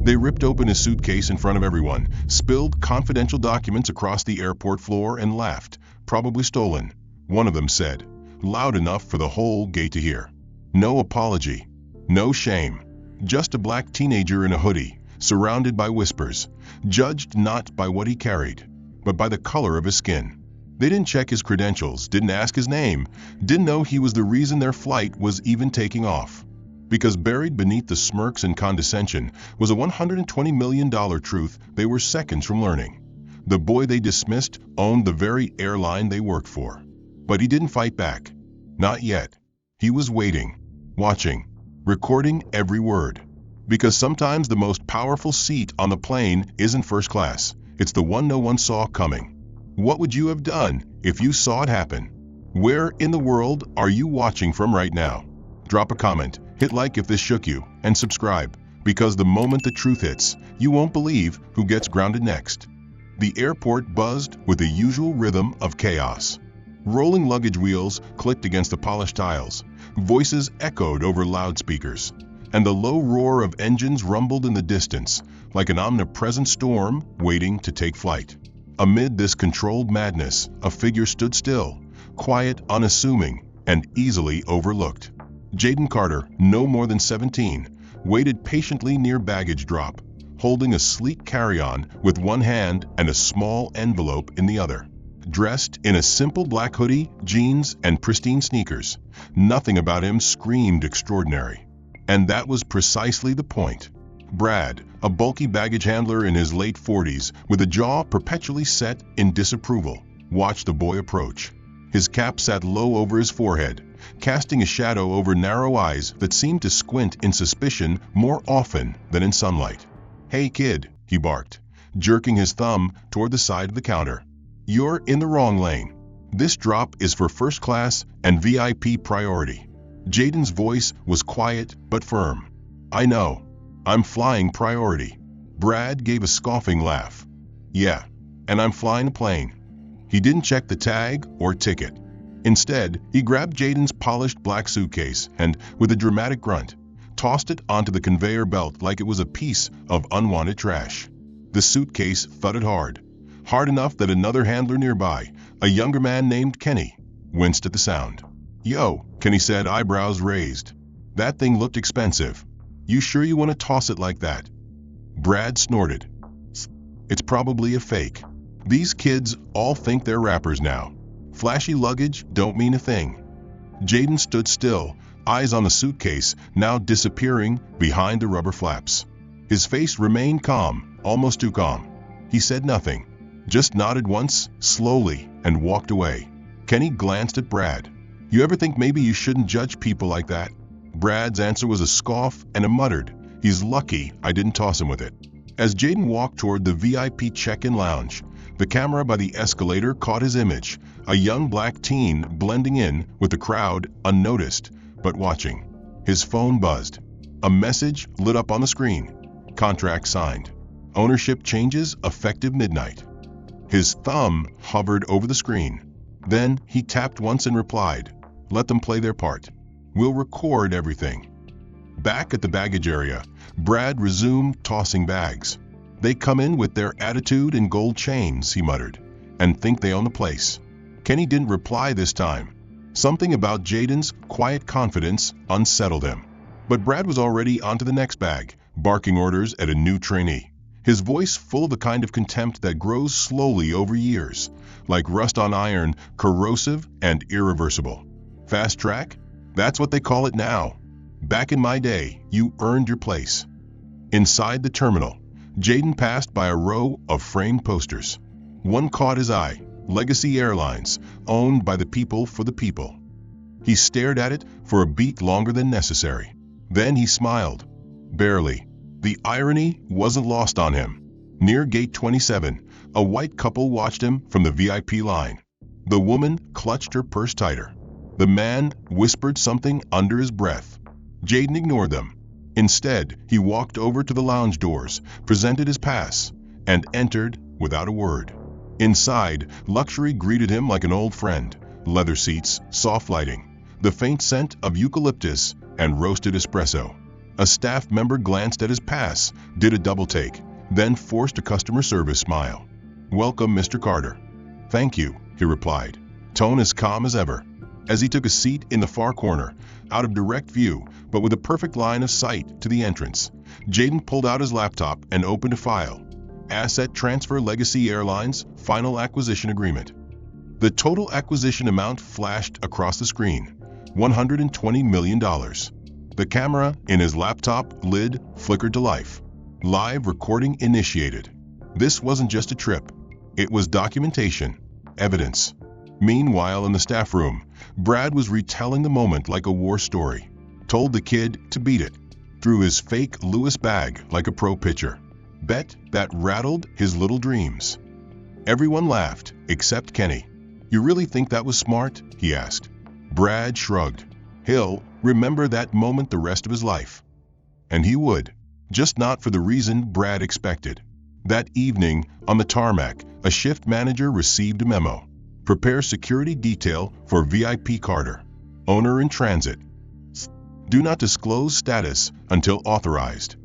They ripped open his suitcase in front of everyone, spilled confidential documents across the airport floor, and laughed. "Probably stolen," one of them said, loud enough for the whole gate to hear. No apology, no shame, just a black teenager in a hoodie, surrounded by whispers, judged not by what he carried, but by the color of his skin. They didn't check his credentials, didn't ask his name, didn't know he was the reason their flight was even taking off. Because buried beneath the smirks and condescension was a $120 million truth they were seconds from learning. The boy they dismissed owned the very airline they worked for. But he didn't fight back. Not yet. He was waiting, watching, recording every word. Because sometimes the most powerful seat on the plane isn't first class. It's the one no one saw coming. What would you have done if you saw it happen? Where in the world are you watching from right now? Drop a comment, hit like if this shook you, and subscribe, because the moment the truth hits, you won't believe who gets grounded next. The airport buzzed with the usual rhythm of chaos. Rolling luggage wheels clicked against the polished tiles, voices echoed over loudspeakers, and the low roar of engines rumbled in the distance, like an omnipresent storm waiting to take flight. Amid this controlled madness, a figure stood still, quiet, unassuming, and easily overlooked. Jaden Carter, no more than 17, waited patiently near baggage drop, holding a sleek carry-on with one hand and a small envelope in the other. Dressed in a simple black hoodie, jeans, and pristine sneakers, nothing about him screamed extraordinary. And that was precisely the point. Brad, a bulky baggage handler in his late 40s with a jaw perpetually set in disapproval, watched the boy approach. His cap sat low over his forehead, casting a shadow over narrow eyes that seemed to squint in suspicion more often than in sunlight. "Hey kid," he barked, jerking his thumb toward the side of the counter. "You're in the wrong lane. This drop is for first class and VIP priority." Jaden's voice was quiet but firm. "I know. I'm flying priority." Brad gave a scoffing laugh. "Yeah, and I'm flying a plane." He didn't check the tag or ticket. Instead, he grabbed Jaden's polished black suitcase and, with a dramatic grunt, tossed it onto the conveyor belt like it was a piece of unwanted trash. The suitcase thudded hard enough that another handler nearby, a younger man named Kenny, winced at the sound. "Yo," Kenny said, eyebrows raised. "That thing looked expensive. You sure you want to toss it like that?" Brad snorted. "It's probably a fake. These kids all think they're rappers now. Flashy luggage don't mean a thing." Jaden stood still, eyes on the suitcase, now disappearing behind the rubber flaps. His face remained calm, almost too calm. He said nothing, just nodded once, slowly, and walked away. Kenny glanced at Brad. "You ever think maybe you shouldn't judge people like that?" Brad's answer was a scoff and a muttered, "He's lucky I didn't toss him with it." As Jaden walked toward the VIP check-in lounge, the camera by the escalator caught his image, a young black teen blending in with the crowd, unnoticed, but watching. His phone buzzed. A message lit up on the screen. Contract signed. Ownership changes effective midnight. His thumb hovered over the screen. Then he tapped once and replied, "Let them play their part. We'll record everything." Back at the baggage area, Brad resumed tossing bags. "They come in with their attitude and gold chains," he muttered, "and think they own the place." Kenny didn't reply this time. Something about Jaden's quiet confidence unsettled him. But Brad was already onto the next bag, barking orders at a new trainee. His voice full of the kind of contempt that grows slowly over years, like rust on iron, corrosive and irreversible. "Fast track? That's what they call it now. Back in my day, you earned your place." Inside the terminal, Jaden passed by a row of framed posters. One caught his eye, Legacy Airlines, owned by the people for the people. He stared at it for a beat longer than necessary. Then he smiled. Barely. The irony wasn't lost on him. Near gate 27, a white couple watched him from the VIP line. The woman clutched her purse tighter. The man whispered something under his breath. Jaden ignored them. Instead, he walked over to the lounge doors, presented his pass, and entered without a word. Inside, luxury greeted him like an old friend. Leather seats, soft lighting, the faint scent of eucalyptus and roasted espresso. A staff member glanced at his pass, did a double take, then forced a customer service smile. "Welcome, Mr. Carter." "Thank you," he replied, tone as calm as ever. As he took a seat in the far corner, out of direct view, but with a perfect line of sight to the entrance, Jaden pulled out his laptop and opened a file. Asset Transfer Legacy Airlines Final Acquisition Agreement. The total acquisition amount flashed across the screen, $120 million. The camera in his laptop lid flickered to life. Live recording initiated. This wasn't just a trip. It was documentation, evidence. Meanwhile, in the staff room, Brad was retelling the moment like a war story. Told the kid to beat it. Threw his fake Lewis bag like a pro pitcher. Bet that rattled his little dreams. Everyone laughed, except Kenny. "You really think that was smart?" he asked. Brad shrugged. He'll remember that moment the rest of his life. And he would, just not for the reason Brad expected. That evening, on the tarmac, a shift manager received a memo. "Prepare security detail for VIP Carter. Owner in transit. Do not disclose status until authorized."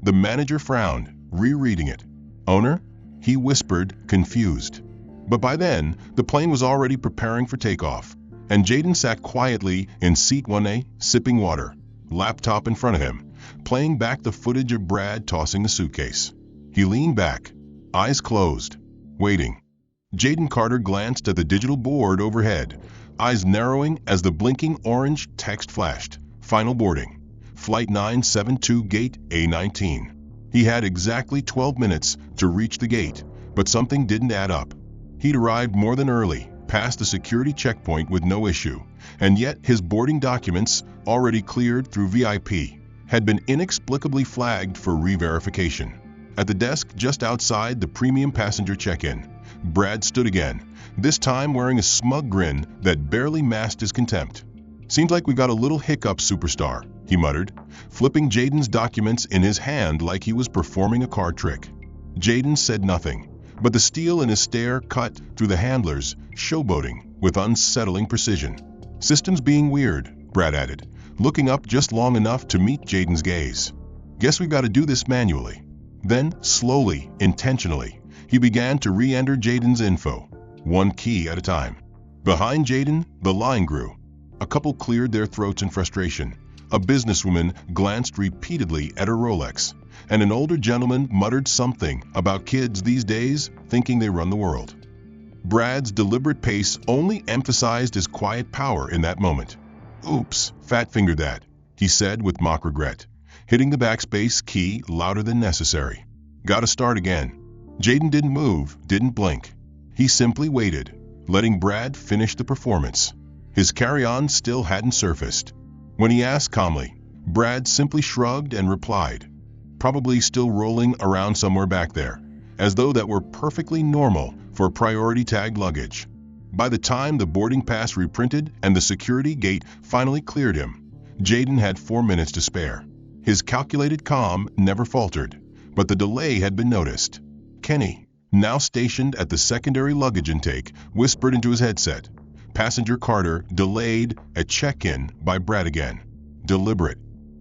The manager frowned, rereading it. "Owner?" he whispered, confused. But by then, the plane was already preparing for takeoff, and Jaden sat quietly in seat 1A, sipping water, laptop in front of him, playing back the footage of Brad tossing the suitcase. He leaned back, eyes closed, waiting. Jaden Carter glanced at the digital board overhead, eyes narrowing as the blinking orange text flashed. Final boarding. Flight 972 Gate A19. He had exactly 12 minutes to reach the gate, but something didn't add up. He'd arrived more than early, past the security checkpoint with no issue, and yet his boarding documents, already cleared through VIP, had been inexplicably flagged for re-verification. At the desk just outside the premium passenger check-in, Brad stood again, this time wearing a smug grin that barely masked his contempt. "Seems like we got a little hiccup, superstar," he muttered, flipping Jaden's documents in his hand like he was performing a card trick. Jaden said nothing, but the steel in his stare cut through the handlers, showboating with unsettling precision. "Systems being weird," Brad added, looking up just long enough to meet Jaden's gaze. "Guess we've got to do this manually." Then, slowly, intentionally, he began to re-enter Jaden's info, one key at a time. Behind Jaden, the line grew. A couple cleared their throats in frustration. A businesswoman glanced repeatedly at her Rolex, and an older gentleman muttered something about kids these days thinking they run the world. Brad's deliberate pace only emphasized his quiet power in that moment. "Oops, fat-fingered that," he said with mock regret, hitting the backspace key louder than necessary. "Gotta start again." Jaden didn't move, didn't blink. He simply waited, letting Brad finish the performance. His carry-on still hadn't surfaced. When he asked calmly, Brad simply shrugged and replied, "Probably still rolling around somewhere back there," as though that were perfectly normal for priority-tagged luggage. By the time the boarding pass reprinted and the security gate finally cleared him, Jaden had 4 minutes to spare. His calculated calm never faltered, but the delay had been noticed. Kenny, now stationed at the secondary luggage intake, whispered into his headset. Passenger Carter delayed at check-in by Brad again. Deliberate.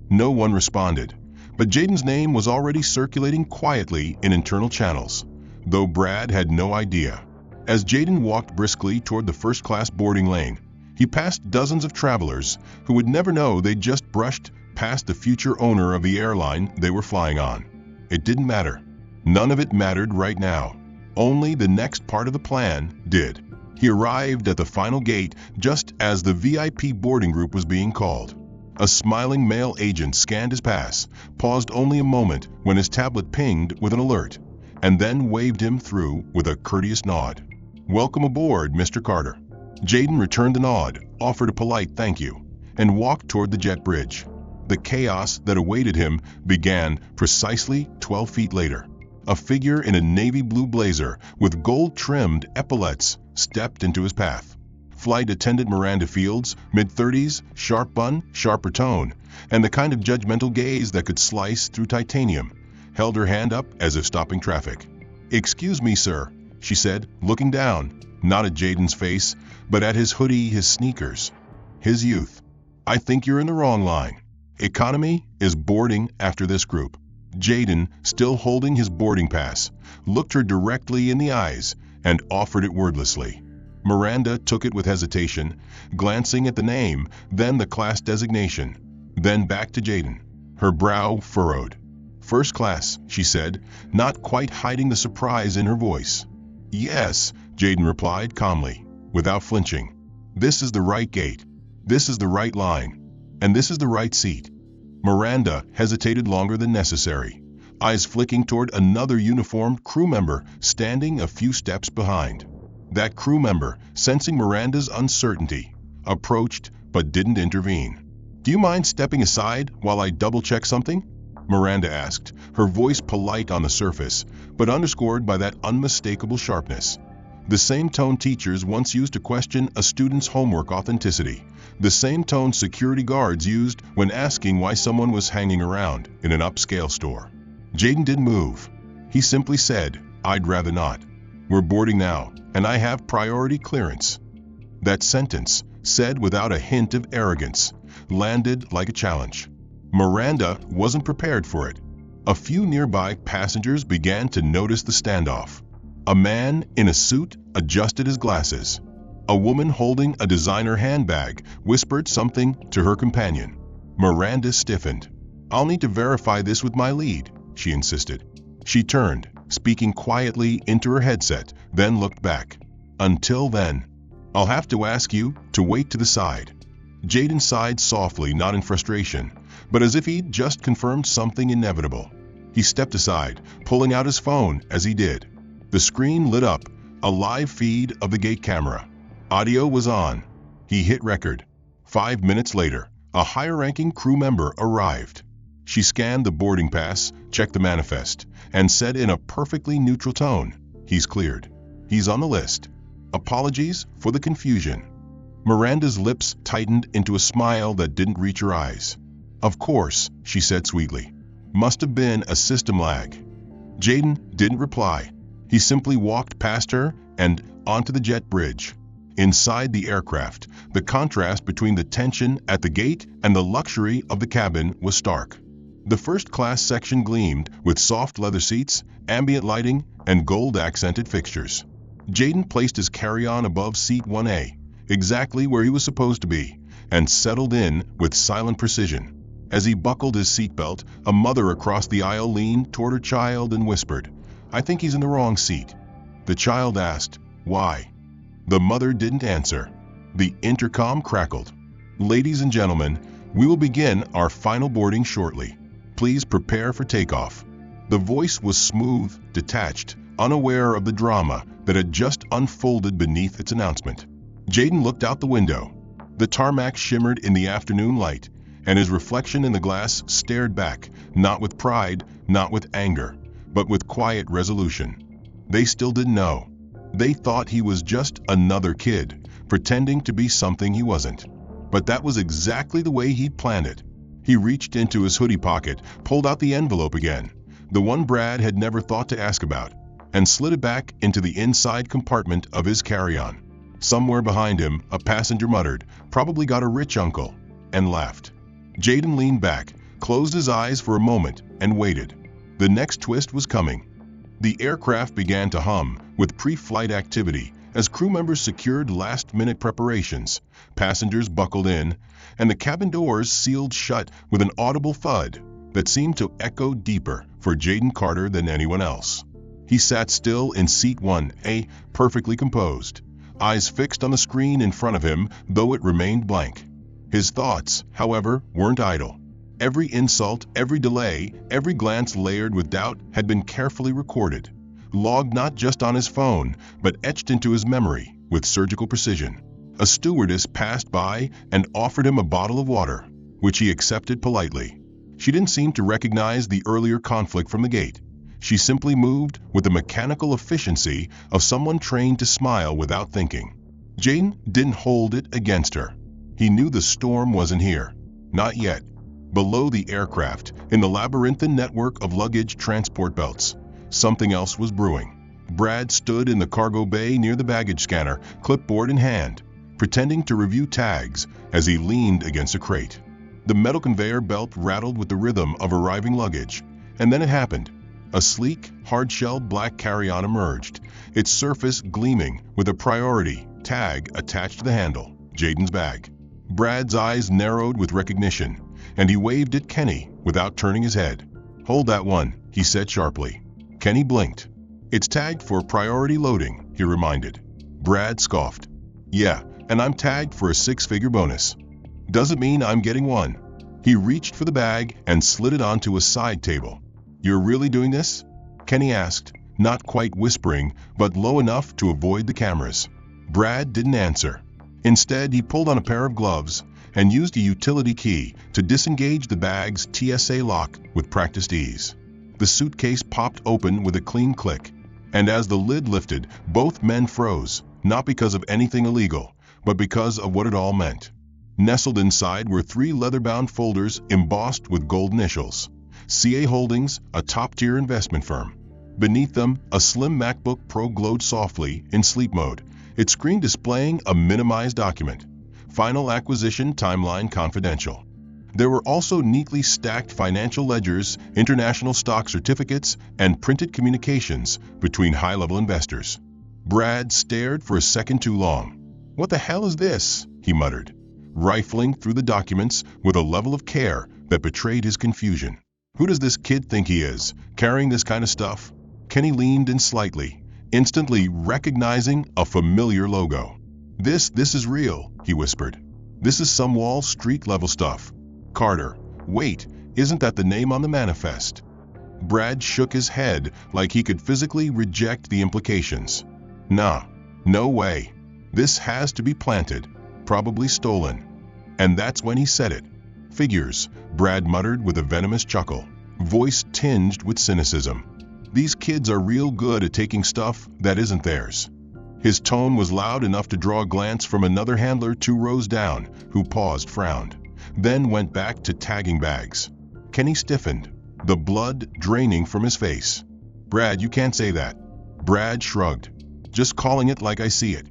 No one responded, but Jaden's name was already circulating quietly in internal channels, though Brad had no idea. As Jaden walked briskly toward the first-class boarding lane, he passed dozens of travelers who would never know they'd just brushed past the future owner of the airline they were flying on. It didn't matter. None of it mattered right now. Only the next part of the plan did. He arrived at the final gate just as the VIP boarding group was being called. A smiling male agent scanned his pass, paused only a moment when his tablet pinged with an alert, and then waved him through with a courteous nod. "Welcome aboard, Mr. Carter." Jaden returned the nod, offered a polite thank you, and walked toward the jet bridge. The chaos that awaited him began precisely 12 feet later. A figure in a navy blue blazer with gold-trimmed epaulets stepped into his path. Flight attendant Miranda Fields, mid-30s, sharp bun, sharper tone, and the kind of judgmental gaze that could slice through titanium, held her hand up as if stopping traffic. "Excuse me, sir," she said, looking down, not at Jaden's face, but at his hoodie, his sneakers, his youth. "I think you're in the wrong line." Economy is boarding after this group. Jaden, still holding his boarding pass, looked her directly in the eyes and offered it wordlessly. Miranda took it with hesitation, glancing at the name, then the class designation, then back to Jaden. Her brow furrowed. "First class," she said, not quite hiding the surprise in her voice. "Yes," Jaden replied calmly, without flinching. "This is the right gate. This is the right line. And this is the right seat." Miranda hesitated longer than necessary, eyes flicking toward another uniformed crew member standing a few steps behind. That crew member, sensing Miranda's uncertainty, approached but didn't intervene. "Do you mind stepping aside while I double-check something?" Miranda asked, her voice polite on the surface, but underscored by that unmistakable sharpness. The same tone teachers once used to question a student's homework authenticity, the same tone security guards used when asking why someone was hanging around in an upscale store. Jaden didn't move. He simply said, "I'd rather not. We're boarding now, and I have priority clearance." That sentence, said without a hint of arrogance, landed like a challenge. Miranda wasn't prepared for it. A few nearby passengers began to notice the standoff. A man in a suit adjusted his glasses. A woman holding a designer handbag whispered something to her companion. Miranda stiffened. "I'll need to verify this with my lead," she insisted. She turned, speaking quietly into her headset, then looked back. "Until then, I'll have to ask you to wait to the side." Jaden sighed softly, not in frustration, but as if he'd just confirmed something inevitable. He stepped aside, pulling out his phone as he did. The screen lit up, a live feed of the gate camera. Audio was on. He hit record. 5 minutes later, a higher-ranking crew member arrived. She scanned the boarding pass, checked the manifest, and said in a perfectly neutral tone, "He's cleared. He's on the list. Apologies for the confusion." Miranda's lips tightened into a smile that didn't reach her eyes. "Of course," she said sweetly. "Must have been a system lag." Jaden didn't reply. He simply walked past her and onto the jet bridge. Inside the aircraft, the contrast between the tension at the gate and the luxury of the cabin was stark. The first-class section gleamed with soft leather seats, ambient lighting, and gold-accented fixtures. Jaden placed his carry-on above seat 1A, exactly where he was supposed to be, and settled in with silent precision. As he buckled his seatbelt, a mother across the aisle leaned toward her child and whispered, "I think he's in the wrong seat." The child asked, "Why?" The mother didn't answer. The intercom crackled. "Ladies and gentlemen, we will begin our final boarding shortly. Please prepare for takeoff." The voice was smooth, detached, unaware of the drama that had just unfolded beneath its announcement. Jaden looked out the window. The tarmac shimmered in the afternoon light, and his reflection in the glass stared back, not with pride, not with anger, but with quiet resolution. They still didn't know. They thought he was just another kid, pretending to be something he wasn't. But that was exactly the way he'd planned it. He reached into his hoodie pocket, pulled out the envelope again, the one Brad had never thought to ask about, and slid it back into the inside compartment of his carry-on. Somewhere behind him, a passenger muttered, "Probably got a rich uncle," and laughed. Jaden leaned back, closed his eyes for a moment, and waited. The next twist was coming. The aircraft began to hum with pre-flight activity as crew members secured last-minute preparations, passengers buckled in, and the cabin doors sealed shut with an audible thud that seemed to echo deeper for Jaden Carter than anyone else. He sat still in seat 1A, perfectly composed, eyes fixed on the screen in front of him, though it remained blank. His thoughts, however, weren't idle. Every insult, every delay, every glance layered with doubt had been carefully recorded, logged not just on his phone, but etched into his memory with surgical precision. A stewardess passed by and offered him a bottle of water, which he accepted politely. She didn't seem to recognize the earlier conflict from the gate. She simply moved with the mechanical efficiency of someone trained to smile without thinking. Jaden didn't hold it against her. He knew the storm wasn't here. Not yet. Below the aircraft, in the labyrinthine network of luggage transport belts, something else was brewing. Brad stood in the cargo bay near the baggage scanner, clipboard in hand, pretending to review tags as he leaned against a crate. The metal conveyor belt rattled with the rhythm of arriving luggage. And then it happened. A sleek, hard-shelled black carry-on emerged, its surface gleaming with a priority tag attached to the handle, Jaden's bag. Brad's eyes narrowed with recognition, and he waved at Kenny without turning his head. "Hold that one," he said sharply. Kenny blinked. "It's tagged for priority loading," he reminded. Brad scoffed. "Yeah, and I'm tagged for a six-figure bonus. Doesn't mean I'm getting one." He reached for the bag and slid it onto a side table. "You're really doing this?" Kenny asked, not quite whispering, but low enough to avoid the cameras. Brad didn't answer. Instead, he pulled on a pair of gloves and used a utility key to disengage the bag's TSA lock with practiced ease. The suitcase popped open with a clean click, and as the lid lifted, both men froze, not because of anything illegal, but because of what it all meant. Nestled inside were 3 leather-bound folders embossed with gold initials. CA Holdings, a top-tier investment firm. Beneath them, a slim MacBook Pro glowed softly in sleep mode, its screen displaying a minimized document. Final acquisition timeline confidential. There were also neatly stacked financial ledgers, international stock certificates, and printed communications between high-level investors. Brad stared for a second too long. "What the hell is this?" he muttered, rifling through the documents with a level of care that betrayed his confusion. "Who does this kid think he is, carrying this kind of stuff?" Kenny leaned in slightly, instantly recognizing a familiar logo. This is real," he whispered. "This is some Wall Street-level stuff. Carter, wait, isn't that the name on the manifest?" Brad shook his head like he could physically reject the implications. "Nah, no way. This has to be planted, probably stolen." And that's when he said it. "Figures," Brad muttered with a venomous chuckle, voice tinged with cynicism. "These kids are real good at taking stuff that isn't theirs." His tone was loud enough to draw a glance from another handler 2 rows down, who paused, frowned, then went back to tagging bags. Kenny stiffened, the blood draining from his face. "Brad, you can't say that." Brad shrugged. "Just calling it like I see it."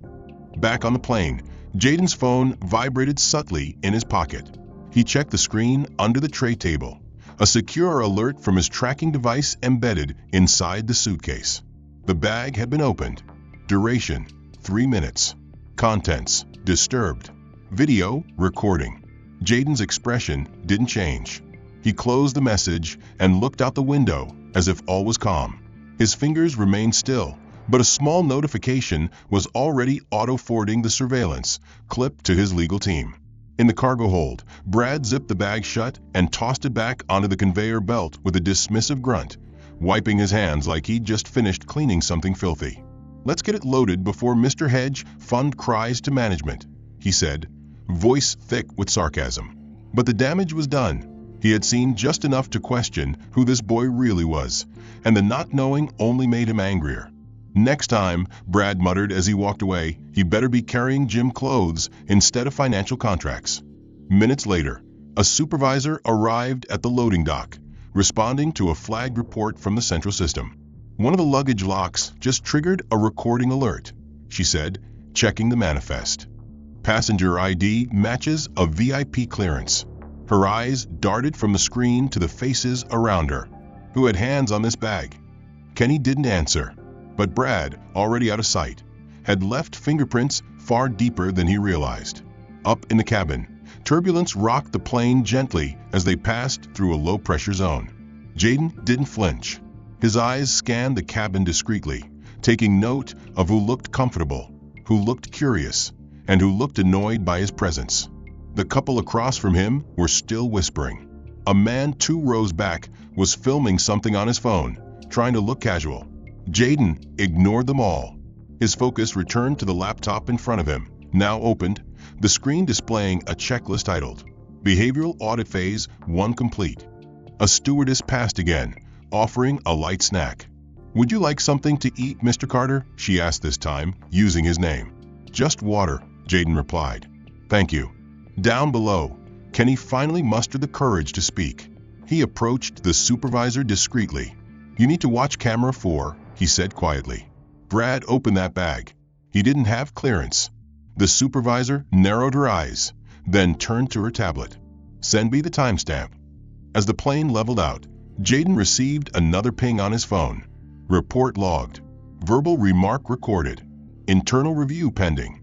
Back on the plane, Jaden's phone vibrated subtly in his pocket. He checked the screen under the tray table, a secure alert from his tracking device embedded inside the suitcase. The bag had been opened. Duration, 3 minutes. Contents, disturbed. Video, recording. Jaden's expression didn't change. He closed the message and looked out the window as if all was calm. His fingers remained still, but a small notification was already auto-forwarding the surveillance clip to his legal team. In the cargo hold, Brad zipped the bag shut and tossed it back onto the conveyor belt with a dismissive grunt, wiping his hands like he'd just finished cleaning something filthy. "Let's get it loaded before Mr. Hedge Fund cries to management," he said, voice thick with sarcasm. But the damage was done. He had seen just enough to question who this boy really was, and the not knowing only made him angrier. "Next time," Brad muttered as he walked away, "he better be carrying gym clothes instead of financial contracts." Minutes later, a supervisor arrived at the loading dock, responding to a flagged report from the central system. "One of the luggage locks just triggered a recording alert," she said, checking the manifest. "Passenger ID matches a VIP clearance." Her eyes darted from the screen to the faces around her. "Who had hands on this bag?" Kenny didn't answer, but Brad, already out of sight, had left fingerprints far deeper than he realized. Up in the cabin, turbulence rocked the plane gently as they passed through a low-pressure zone. Jaden didn't flinch. His eyes scanned the cabin discreetly, taking note of who looked comfortable, who looked curious, and who looked annoyed by his presence. The couple across from him were still whispering. A man 2 rows back was filming something on his phone, trying to look casual. Jaden ignored them all. His focus returned to the laptop in front of him, now opened, the screen displaying a checklist titled, "Behavioral Audit Phase 1 Complete." A stewardess passed again, offering a light snack. "Would you like something to eat, Mr. Carter?" she asked this time, using his name. "Just water," Jaden replied. "Thank you." Down below, Kenny finally mustered the courage to speak. He approached the supervisor discreetly. "You need to watch camera 4, he said quietly. Brad opened that bag. He didn't have clearance. The supervisor narrowed her eyes, then turned to her tablet. Send me the timestamp. As the plane leveled out, Jaden received another ping on his phone. Report logged. Verbal remark recorded. Internal review pending.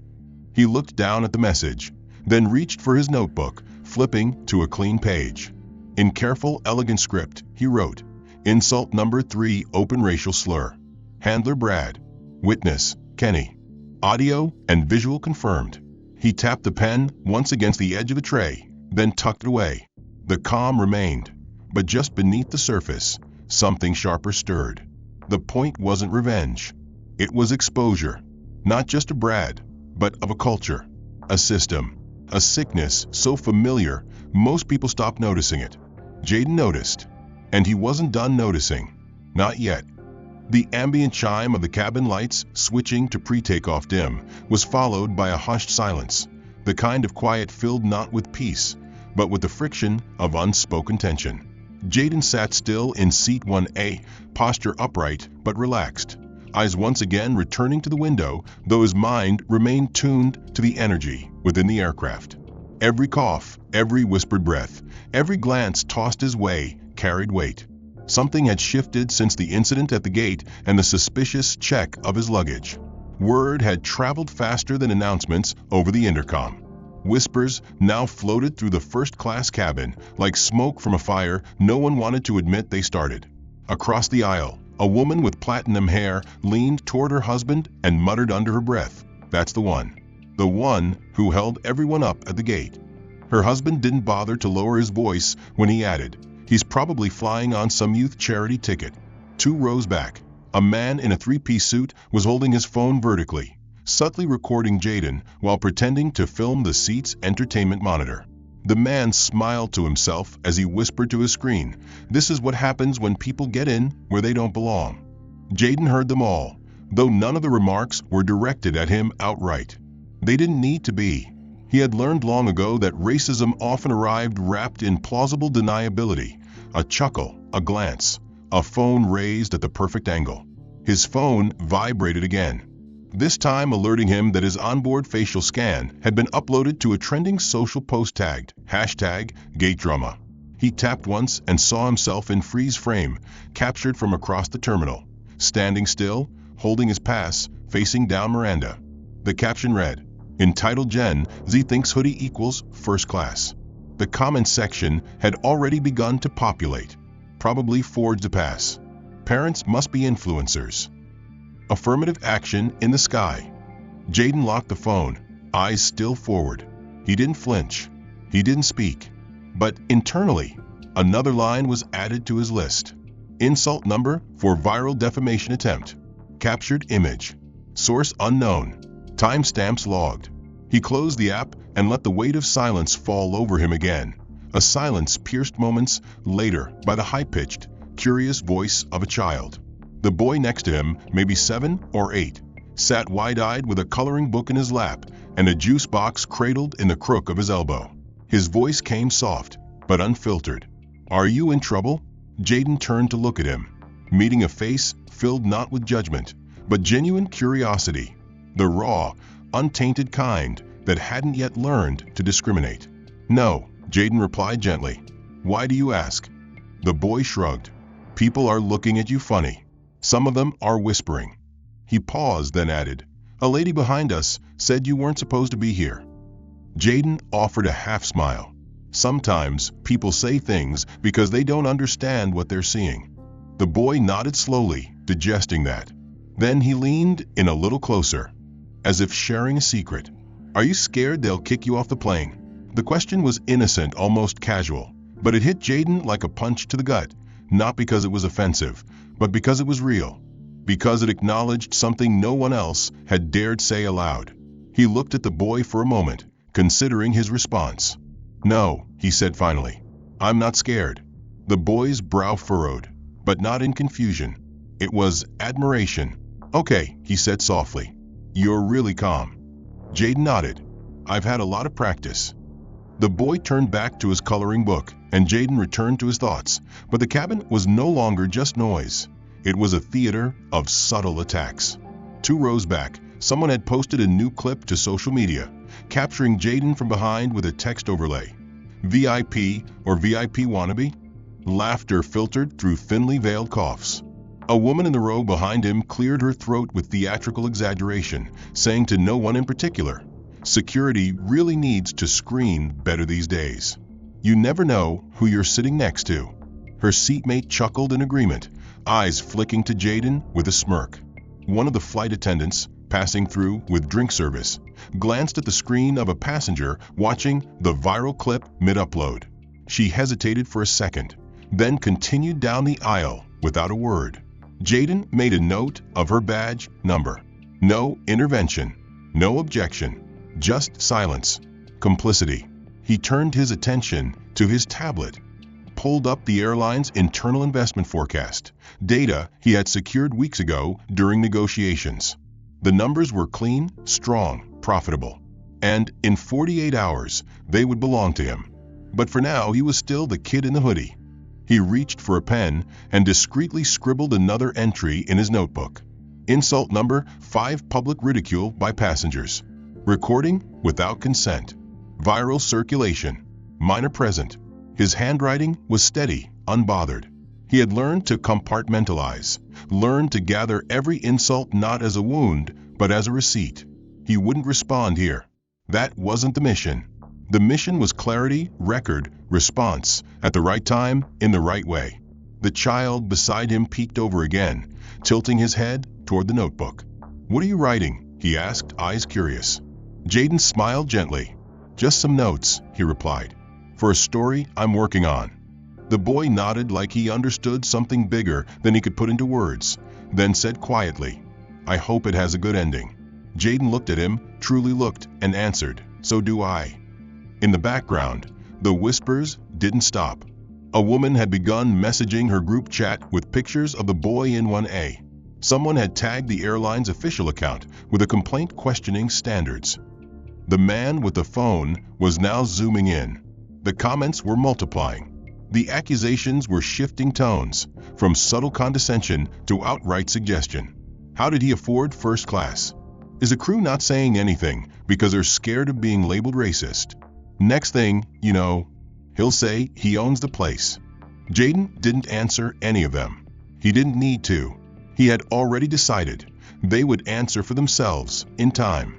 He looked down at the message, then reached for his notebook, flipping to a clean page. In careful, elegant script, he wrote, "Insult number 3, open racial slur. Handler Brad. Witness, Kenny. Audio and visual confirmed." He tapped the pen once against the edge of the tray, then tucked it away. The calm remained, but just beneath the surface, something sharper stirred. The point wasn't revenge. It was exposure. Not just of Brad, but of a culture, a system, a sickness so familiar, most people stopped noticing it. Jaden noticed, and he wasn't done noticing. Not yet. The ambient chime of the cabin lights, switching to pre-takeoff dim, was followed by a hushed silence, the kind of quiet filled not with peace, but with the friction of unspoken tension. Jaden sat still in seat 1A, posture upright but relaxed, eyes once again returning to the window, though his mind remained tuned to the energy within the aircraft. Every cough, every whispered breath, every glance tossed his way carried weight. Something had shifted since the incident at the gate and the suspicious check of his luggage. Word had traveled faster than announcements over the intercom. Whispers now floated through the first-class cabin, like smoke from a fire no one wanted to admit they started. Across the aisle, a woman with platinum hair leaned toward her husband and muttered under her breath, "That's the one." The one who held everyone up at the gate. Her husband didn't bother to lower his voice when he added, "He's probably flying on some youth charity ticket." 2 rows back, a man in a 3-piece suit was holding his phone vertically, subtly recording Jaden while pretending to film the seat's entertainment monitor. The man smiled to himself as he whispered to his screen, "This is what happens when people get in where they don't belong." Jaden heard them all, though none of the remarks were directed at him outright. They didn't need to be. He had learned long ago that racism often arrived wrapped in plausible deniability, a chuckle, a glance, a phone raised at the perfect angle. His phone vibrated again, this time alerting him that his onboard facial scan had been uploaded to a trending social post tagged #GateDrama. He tapped once and saw himself in freeze frame, captured from across the terminal, standing still, holding his pass, facing down Miranda. The caption read, "Entitled Gen Z thinks hoodie equals first class." The comment section had already begun to populate, probably forged a pass. Parents must be influencers. Affirmative action in the sky. Jaden locked the phone, eyes still forward. He didn't flinch. He didn't speak. But internally, another line was added to his list. Insult number for viral defamation attempt. Captured image. Source unknown. Timestamps logged. He closed the app and let the weight of silence fall over him again. A silence pierced moments later by the high-pitched, curious voice of a child. The boy next to him, maybe 7 or 8, sat wide-eyed with a coloring book in his lap and a juice box cradled in the crook of his elbow. His voice came soft, but unfiltered. "Are you in trouble?" Jaden turned to look at him, meeting a face filled not with judgment, but genuine curiosity. The raw, untainted kind that hadn't yet learned to discriminate. "No," Jaden replied gently. "Why do you ask?" The boy shrugged. "People are looking at you funny. Some of them are whispering." He paused, then added, "A lady behind us said you weren't supposed to be here." Jaden offered a half-smile. Sometimes people say things because they don't understand what they're seeing. The boy nodded slowly, digesting that. Then he leaned in a little closer, as if sharing a secret. "Are you scared they'll kick you off the plane?" The question was innocent, almost casual, but it hit Jaden like a punch to the gut, not because it was offensive, but because it was real, because it acknowledged something no one else had dared say aloud. He looked at the boy for a moment, considering his response. "No," he said finally. "I'm not scared." The boy's brow furrowed, but not in confusion. It was admiration. "Okay," he said softly. "You're really calm." Jaden nodded. "I've had a lot of practice." The boy turned back to his coloring book, and Jaden returned to his thoughts, but the cabin was no longer just noise. It was a theater of subtle attacks. 2 rows back, someone had posted a new clip to social media, capturing Jaden from behind with a text overlay. VIP or VIP wannabe? Laughter filtered through thinly veiled coughs. A woman in the row behind him cleared her throat with theatrical exaggeration, saying to no one in particular, "Security really needs to screen better these days. You never know who you're sitting next to." Her seatmate chuckled in agreement, eyes flicking to Jaden with a smirk. One of the flight attendants, passing through with drink service, glanced at the screen of a passenger watching the viral clip mid-upload. She hesitated for a second, then continued down the aisle without a word. Jaden made a note of her badge number. No intervention, no objection, just silence, complicity. He turned his attention to his tablet, pulled up the airline's internal investment forecast, data he had secured weeks ago during negotiations. The numbers were clean, strong, profitable, and in 48 hours, they would belong to him. But for now, he was still the kid in the hoodie. He reached for a pen and discreetly scribbled another entry in his notebook. Insult number 5, public ridicule by passengers. Recording without consent. Viral circulation. Minor present. His handwriting was steady, unbothered. He had learned to compartmentalize, learned to gather every insult not as a wound, but as a receipt. He wouldn't respond here. That wasn't the mission. The mission was clarity, record, response, at the right time, in the right way. The child beside him peeked over again, tilting his head toward the notebook. "What are you writing?" he asked, eyes curious. Jaden smiled gently. "Just some notes," he replied. "For a story I'm working on." The boy nodded like he understood something bigger than he could put into words, then said quietly, "I hope it has a good ending." Jaden looked at him, truly looked, and answered, "So do I." In the background, the whispers didn't stop. A woman had begun messaging her group chat with pictures of the boy in 1A. Someone had tagged the airline's official account with a complaint questioning standards. The man with the phone was now zooming in. The comments were multiplying. The accusations were shifting tones, from subtle condescension to outright suggestion. How did he afford first class? Is the crew not saying anything because they're scared of being labeled racist? Next thing you know, he'll say he owns the place. Jaden didn't answer any of them. He didn't need to. He had already decided they would answer for themselves in time.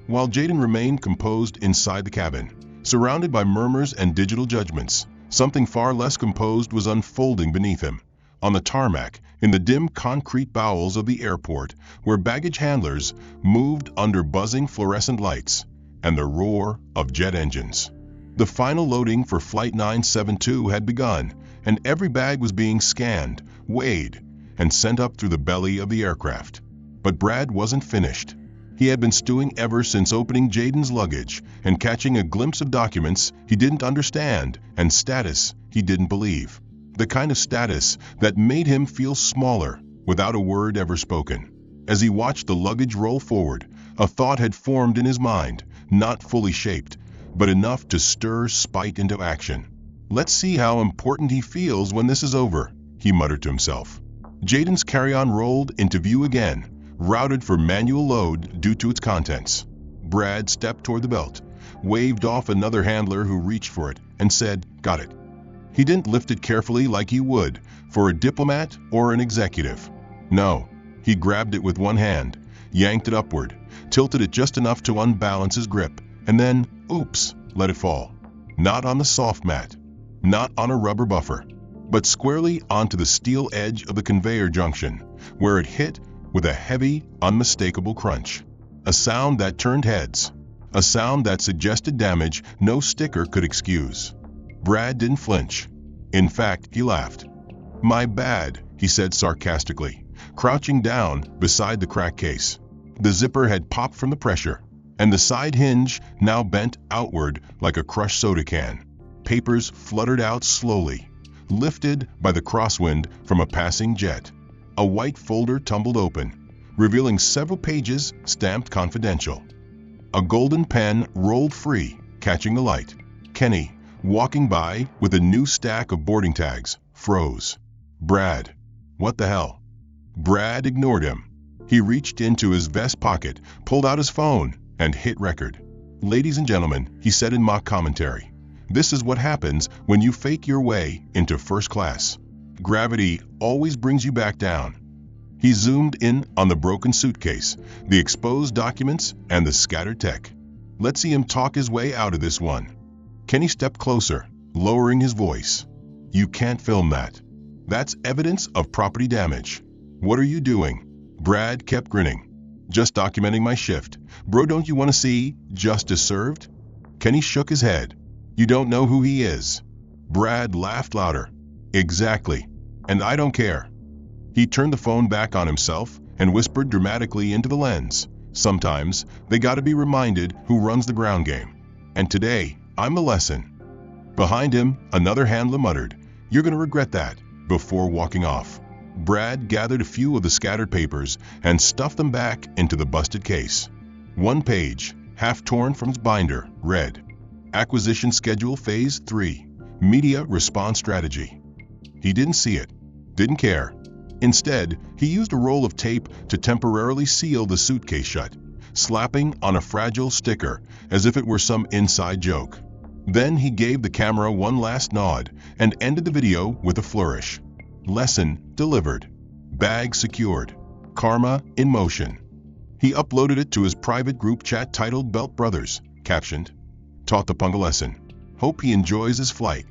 While Jaden remained composed inside the cabin, surrounded by murmurs and digital judgments, something far less composed was unfolding beneath him. On the tarmac, in the dim concrete bowels of the airport, where baggage handlers moved under buzzing fluorescent lights and the roar of jet engines. The final loading for Flight 972 had begun, and every bag was being scanned, weighed, and sent up through the belly of the aircraft. But Brad wasn't finished. He had been stewing ever since opening Jaden's luggage and catching a glimpse of documents he didn't understand and status he didn't believe. The kind of status that made him feel smaller without a word ever spoken. As he watched the luggage roll forward, a thought had formed in his mind, not fully shaped, but enough to stir spite into action. "Let's see how important he feels when this is over," he muttered to himself. Jaden's carry-on rolled into view again, routed for manual load due to its contents. Brad stepped toward the belt, waved off another handler who reached for it, and said, "Got it." He didn't lift it carefully like he would for a diplomat or an executive. No, he grabbed it with one hand, yanked it upward, tilted it just enough to unbalance his grip, and then, oops, let it fall. Not on the soft mat, not on a rubber buffer, but squarely onto the steel edge of the conveyor junction, where it hit with a heavy, unmistakable crunch. A sound that turned heads, a sound that suggested damage no sticker could excuse. Brad didn't flinch. In fact, he laughed. "My bad," he said sarcastically, crouching down beside the crack case. The zipper had popped from the pressure, and the side hinge now bent outward like a crushed soda can. Papers fluttered out slowly, lifted by the crosswind from a passing jet. A white folder tumbled open, revealing several pages stamped confidential. A golden pen rolled free, catching the light. Kenny, walking by with a new stack of boarding tags, froze. "Brad, what the hell?" Brad ignored him. He reached into his vest pocket, pulled out his phone, and hit record. "Ladies and gentlemen," he said in mock commentary, This is what happens when you fake your way into first class. Gravity always brings you back down. He zoomed in on the broken suitcase, the exposed documents, and the scattered tech. Let's see him talk his way out of this one. Kenny stepped closer, lowering his voice. You can't film that. That's evidence of property damage. What are you doing? Brad kept grinning. Just documenting my shift. Bro, don't you want to see justice served? Kenny shook his head. You don't know who he is. Brad laughed louder. Exactly. And I don't care. He turned the phone back on himself and whispered dramatically into the lens. Sometimes they gotta be reminded who runs the ground game. And today, I'm the lesson. Behind him, another handler muttered, You're gonna regret that, before walking off. Brad gathered a few of the scattered papers and stuffed them back into the busted case. One page, half torn from its binder, read, Acquisition Schedule Phase 3, Media Response Strategy. He didn't see it, didn't care. Instead, he used a roll of tape to temporarily seal the suitcase shut, slapping on a fragile sticker as if it were some inside joke. Then he gave the camera one last nod and ended the video with a flourish. Lesson delivered. Bag secured. Karma in motion. He uploaded it to his private group chat titled Belt Brothers, captioned, Taught the punk a lesson. Hope he enjoys his flight.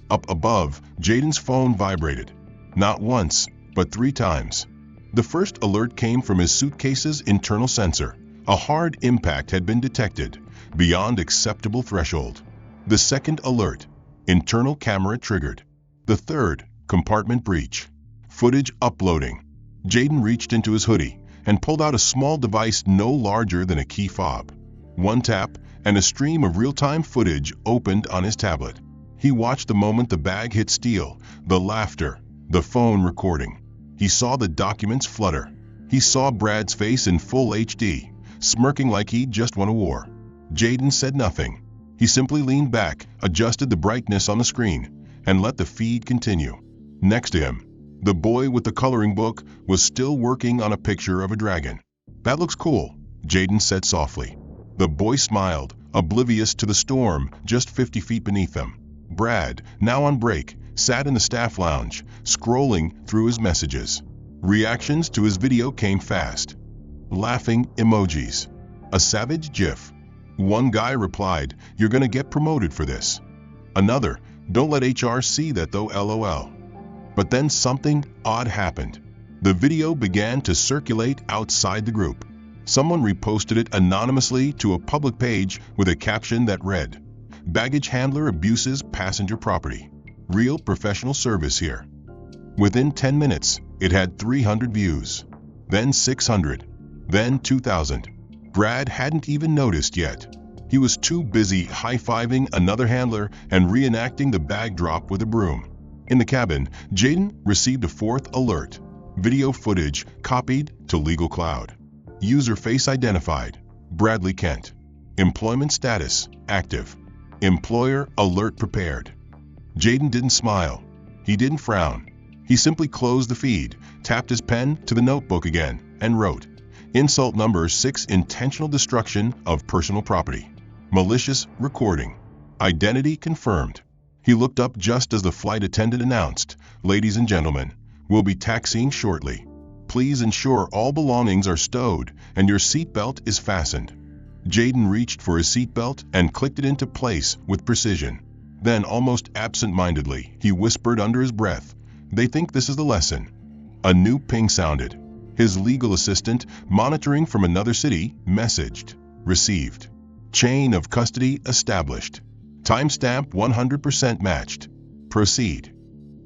Up above, Jaden's phone vibrated. Not once, but 3 times. The first alert came from his suitcase's internal sensor. A hard impact had been detected, beyond acceptable threshold. The second alert, internal camera triggered. The third, compartment breach. Footage uploading. Jaden reached into his hoodie and pulled out a small device no larger than a key fob. One tap, and a stream of real-time footage opened on his tablet. He watched the moment the bag hit steel, the laughter, the phone recording. He saw the documents flutter. He saw Brad's face in full HD, smirking like he'd just won a war. Jaden said nothing. He simply leaned back, adjusted the brightness on the screen, and let the feed continue. Next to him, the boy with the coloring book was still working on a picture of a dragon. That looks cool, Jaden said softly. The boy smiled, oblivious to the storm just 50 feet beneath them. Brad, now on break, sat in the staff lounge, scrolling through his messages. Reactions to his video came fast. Laughing emojis. A savage gif. One guy replied, You're gonna get promoted for this. Another, Don't let HR see that though, LOL. But then something odd happened. The video began to circulate outside the group. Someone reposted it anonymously to a public page with a caption that read, Baggage handler abuses passenger property. Real professional service here. Within 10 minutes, it had 300 views. Then 600. Then 2,000. Brad hadn't even noticed yet. He was too busy high-fiving another handler and reenacting the bag drop with a broom. In the cabin, Jaden received a 4th alert. Video footage copied to Legal Cloud. User face identified. Bradley Kent. Employment status active. Employer alert prepared. Jaden didn't smile. He didn't frown. He simply closed the feed, tapped his pen to the notebook again, and wrote, Insult number 6, intentional destruction of personal property. Malicious recording. Identity confirmed. He looked up just as the flight attendant announced, Ladies and gentlemen, we'll be taxiing shortly. Please ensure all belongings are stowed and your seatbelt is fastened. Jaden reached for his seatbelt and clicked it into place with precision. Then, almost absent-mindedly, he whispered under his breath, They think this is the lesson. A new ping sounded. His legal assistant, monitoring from another city, messaged, Received. Chain of custody established. Timestamp 100% matched. Proceed.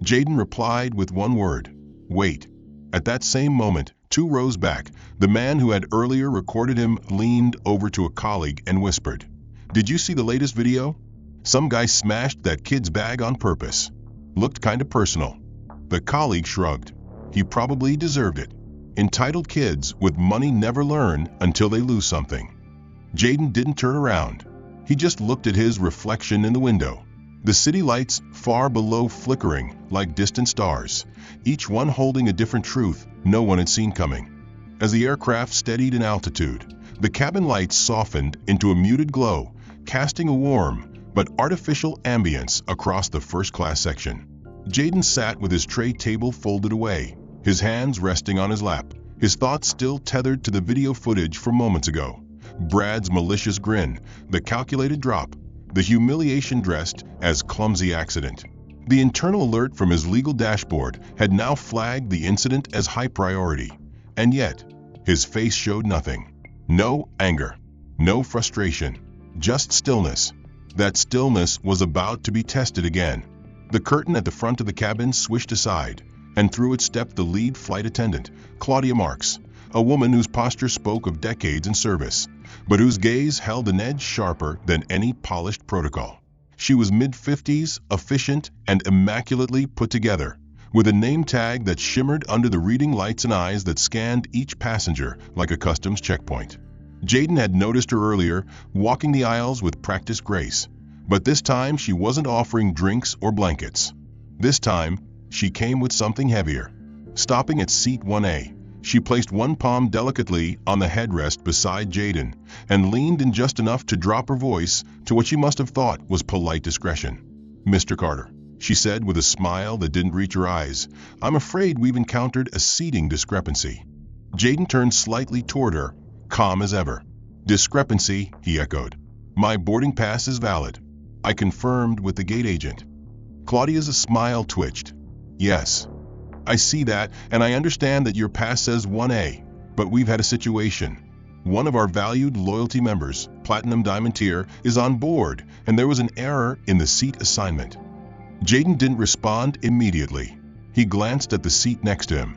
Jaden replied with one word, Wait. At that same moment, 2 rows back, the man who had earlier recorded him leaned over to a colleague and whispered, Did you see the latest video? Some guy smashed that kid's bag on purpose. Looked kinda personal. The colleague shrugged. He probably deserved it. Entitled kids with money never learn until they lose something. Jaden didn't turn around. He just looked at his reflection in the window. The city lights far below flickering like distant stars, each one holding a different truth no one had seen coming. As the aircraft steadied in altitude, the cabin lights softened into a muted glow, casting a warm, but artificial ambience across the first-class section. Jaden sat with his tray table folded away, his hands resting on his lap, his thoughts still tethered to the video footage from moments ago. Brad's malicious grin, the calculated drop, the humiliation dressed as clumsy accident. The internal alert from his legal dashboard had now flagged the incident as high priority, and yet, his face showed nothing. No anger, no frustration, just stillness. That stillness was about to be tested again. The curtain at the front of the cabin swished aside, and through it stepped the lead flight attendant, Claudia Marks, a woman whose posture spoke of decades in service, but whose gaze held an edge sharper than any polished protocol. She was mid-50s, efficient, and immaculately put together, with a name tag that shimmered under the reading lights and eyes that scanned each passenger like a customs checkpoint. Jaden had noticed her earlier, walking the aisles with practiced grace, but this time she wasn't offering drinks or blankets. This time, she came with something heavier. Stopping at seat 1A, she placed one palm delicately on the headrest beside Jaden and leaned in just enough to drop her voice to what she must have thought was polite discretion. "Mr. Carter," she said with a smile that didn't reach her eyes, "I'm afraid we've encountered a seating discrepancy." Jaden turned slightly toward her, calm as ever. "Discrepancy," he echoed. "My boarding pass is valid. I confirmed with the gate agent." Claudia's smile twitched. "Yes, I see that, and I understand that your pass says 1A, but we've had a situation. One of our valued loyalty members, Platinum Diamond Tier, is on board, and there was an error in the seat assignment." Jaden didn't respond immediately. He glanced at the seat next to him.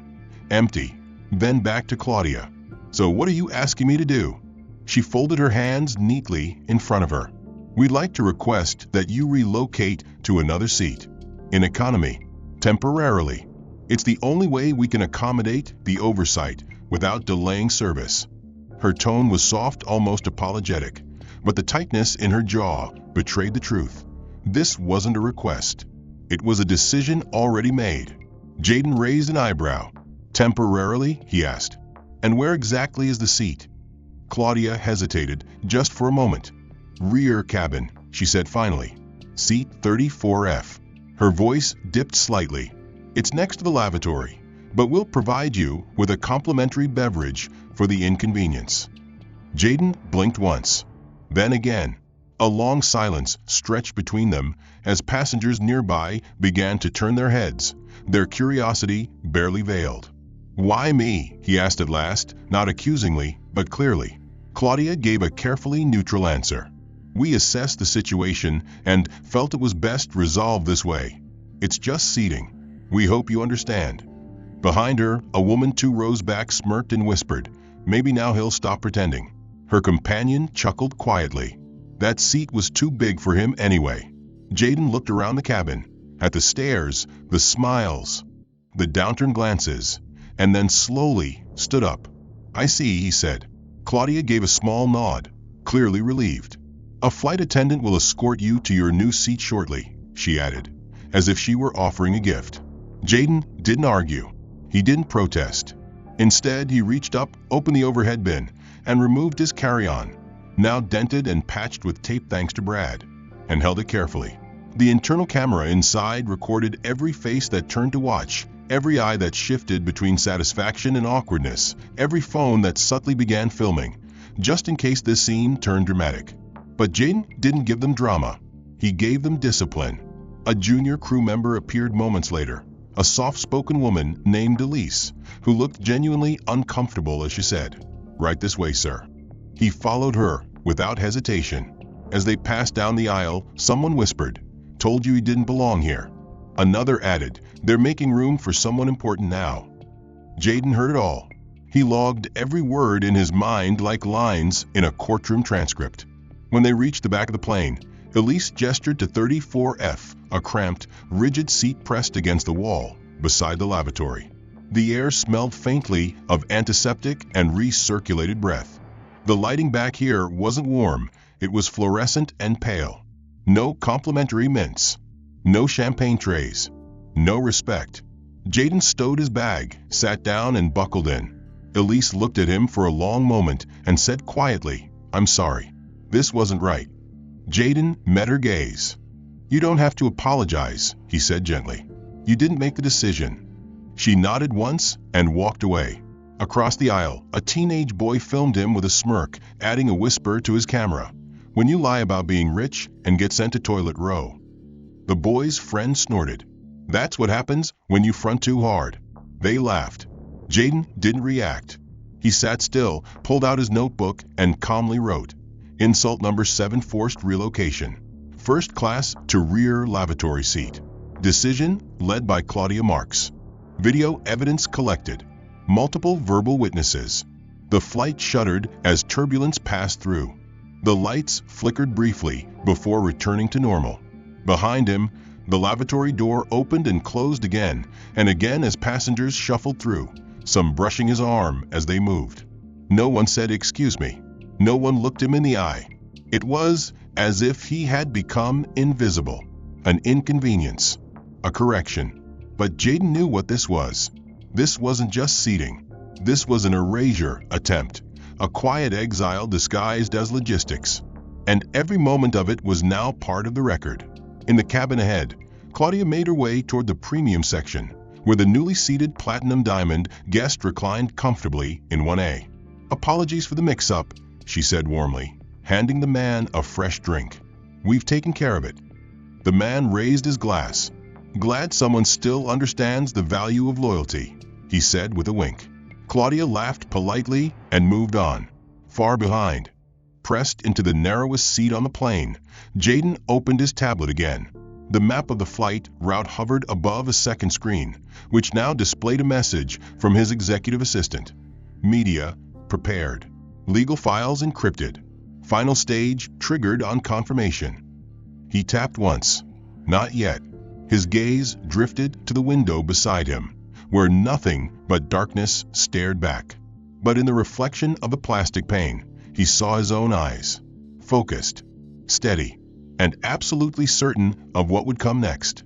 Empty. Then back to Claudia. "So what are you asking me to do?" She folded her hands neatly in front of her. "We'd like to request that you relocate to another seat. In economy. Temporarily. It's the only way we can accommodate the oversight without delaying service." Her tone was soft, almost apologetic, but the tightness in her jaw betrayed the truth. This wasn't a request. It was a decision already made. Jaden raised an eyebrow. "Temporarily?" he asked. "And where exactly is the seat?" Claudia hesitated just for a moment. "Rear cabin," she said finally. "Seat 34F. Her voice dipped slightly. "It's next to the lavatory, but we'll provide you with a complimentary beverage for the inconvenience." Jaden blinked once. Then again. A long silence stretched between them as passengers nearby began to turn their heads, their curiosity barely veiled. "Why me?" he asked at last, not accusingly, but clearly. Claudia gave a carefully neutral answer. "We assessed the situation and felt it was best resolved this way. It's just seating. We hope you understand." Behind her, a woman 2 rows back smirked and whispered, "Maybe now he'll stop pretending." Her companion chuckled quietly. That seat was too big for him anyway. Jaden looked around the cabin, at the stares, the smiles, the downturned glances, and then slowly stood up. "I see," he said. Claudia gave a small nod, clearly relieved. "A flight attendant will escort you to your new seat shortly," she added, as if she were offering a gift. Jaden didn't argue. He didn't protest. Instead, he reached up, opened the overhead bin, and removed his carry-on, now dented and patched with tape thanks to Brad, and held it carefully. The internal camera inside recorded every face that turned to watch, every eye that shifted between satisfaction and awkwardness, every phone that subtly began filming, just in case this scene turned dramatic. But Jaden didn't give them drama. He gave them discipline. A junior crew member appeared moments later, a soft-spoken woman named Elise, who looked genuinely uncomfortable as she said, "Right this way, sir." He followed her without hesitation. As they passed down the aisle, someone whispered, "Told you he didn't belong here." Another added, "They're making room for someone important now." Jaden heard it all. He logged every word in his mind like lines in a courtroom transcript. When they reached the back of the plane, Elise gestured to 34F, a cramped, rigid seat pressed against the wall, beside the lavatory. The air smelled faintly of antiseptic and recirculated breath. The lighting back here wasn't warm, it was fluorescent and pale. No complimentary mints. No champagne trays. No respect. Jaden stowed his bag, sat down and buckled in. Elise looked at him for a long moment and said quietly, "I'm sorry. This wasn't right." Jayden met her gaze. "You don't have to apologize," he said gently. "You didn't make the decision." She nodded once and walked away. Across the aisle, a teenage boy filmed him with a smirk, adding a whisper to his camera. "When you lie about being rich and get sent to toilet row." The boy's friend snorted. "That's what happens when you front too hard." They laughed. Jayden didn't react. He sat still, pulled out his notebook, and calmly wrote, "Insult number 7, forced relocation. First class to rear lavatory seat. Decision led by Claudia Marks. Video evidence collected. Multiple verbal witnesses." The flight shuddered as turbulence passed through. The lights flickered briefly before returning to normal. Behind him, the lavatory door opened and closed again and again as passengers shuffled through, some brushing his arm as they moved. No one said "excuse me." No one looked him in the eye. It was as if he had become invisible. An inconvenience. A correction. But Jayden knew what this was. This wasn't just seating. This was an erasure attempt, a quiet exile disguised as logistics. And every moment of it was now part of the record. In the cabin ahead, Claudia made her way toward the premium section, where the newly seated Platinum Diamond guest reclined comfortably in 1A. "Apologies for the mix-up," she said warmly, handing the man a fresh drink. "We've taken care of it." The man raised his glass. "Glad someone still understands the value of loyalty," he said with a wink. Claudia laughed politely and moved on. Far behind, pressed into the narrowest seat on the plane, Jayden opened his tablet again. The map of the flight route hovered above a second screen, which now displayed a message from his executive assistant. "Media prepared. Legal files encrypted. Final stage triggered on confirmation." He tapped once. Not yet. His gaze drifted to the window beside him, where nothing but darkness stared back. But in the reflection of the plastic pane, he saw his own eyes, focused, steady, and absolutely certain of what would come next.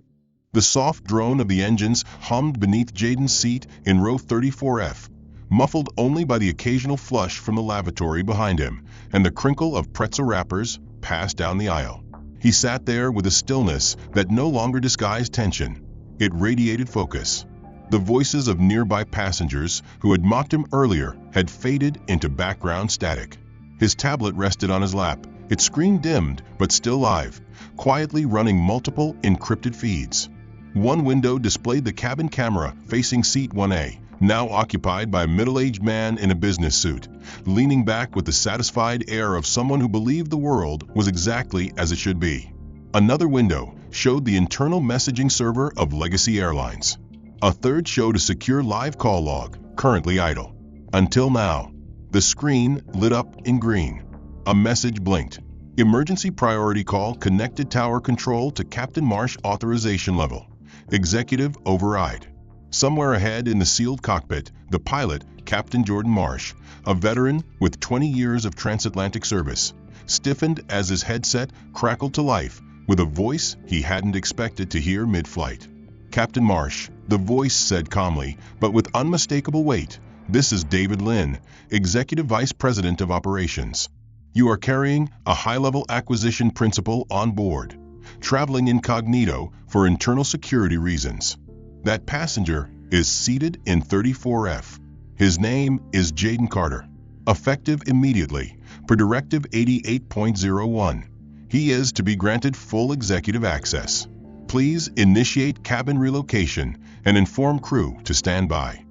The soft drone of the engines hummed beneath Jayden's seat in row 34F, muffled only by the occasional flush from the lavatory behind him and the crinkle of pretzel wrappers passed down the aisle. He sat there with a stillness that no longer disguised tension. It radiated focus. The voices of nearby passengers who had mocked him earlier had faded into background static. His tablet rested on his lap, its screen dimmed but still live, quietly running multiple encrypted feeds. One window displayed the cabin camera facing seat 1A, now occupied by a middle-aged man in a business suit, leaning back with the satisfied air of someone who believed the world was exactly as it should be. Another window showed the internal messaging server of Legacy Airlines. A third showed a secure live call log, currently idle. Until now, the screen lit up in green. A message blinked. "Emergency priority call connected tower control to Captain Marsh authorization level. Executive override." Somewhere ahead in the sealed cockpit, the pilot, Captain Jordan Marsh, a veteran with 20 years of transatlantic service, stiffened as his headset crackled to life with a voice he hadn't expected to hear mid-flight. "Captain Marsh," the voice said calmly, but with unmistakable weight, "this is David Lynn, Executive Vice President of Operations. You are carrying a high-level acquisition principal on board, traveling incognito for internal security reasons. That passenger is seated in 34F. His name is Jayden Carter. Effective immediately, per Directive 88.01. He is to be granted full executive access. Please initiate cabin relocation and inform crew to stand by.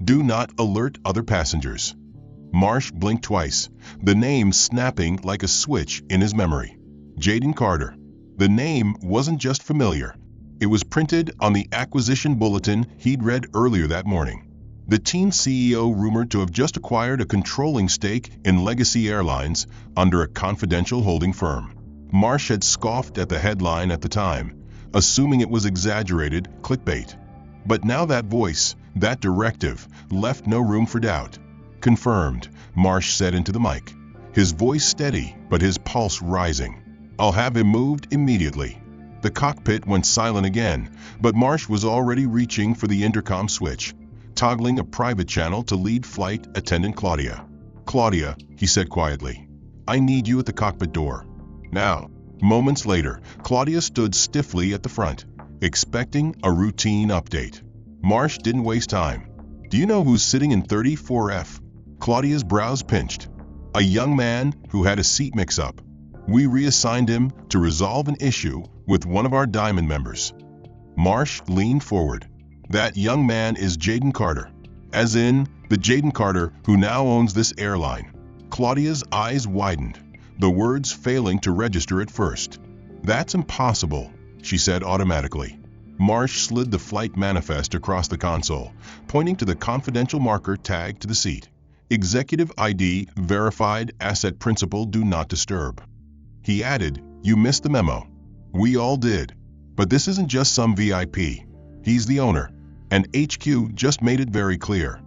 Do not alert other passengers." Marsh blinked twice, the name snapping like a switch in his memory. Jayden Carter. The name wasn't just familiar. It was printed on the acquisition bulletin he'd read earlier that morning. The teen CEO rumored to have just acquired a controlling stake in Legacy Airlines under a confidential holding firm. Marsh had scoffed at the headline at the time, assuming it was exaggerated clickbait. But now that voice, that directive, left no room for doubt. "Confirmed," Marsh said into the mic, his voice steady but his pulse rising. "I'll have him moved immediately." The cockpit went silent again, but Marsh was already reaching for the intercom switch, toggling a private channel to lead flight attendant Claudia. "Claudia," he said quietly, "I need you at the cockpit door. Now." Moments later, Claudia stood stiffly at the front, expecting a routine update. Marsh didn't waste time. "Do you know who's sitting in 34F? Claudia's brows pinched. "A young man who had a seat mix-up. We reassigned him to resolve an issue with one of our Diamond members." Marsh leaned forward. "That young man is Jaden Carter. As in, the Jaden Carter who now owns this airline." Claudia's eyes widened, the words failing to register at first. "That's impossible," she said automatically. Marsh slid the flight manifest across the console, pointing to the confidential marker tagged to the seat. "Executive ID verified asset principal do not disturb." He added, "You missed the memo." "We all did. But this isn't just some VIP. He's the owner, and HQ just made it very clear.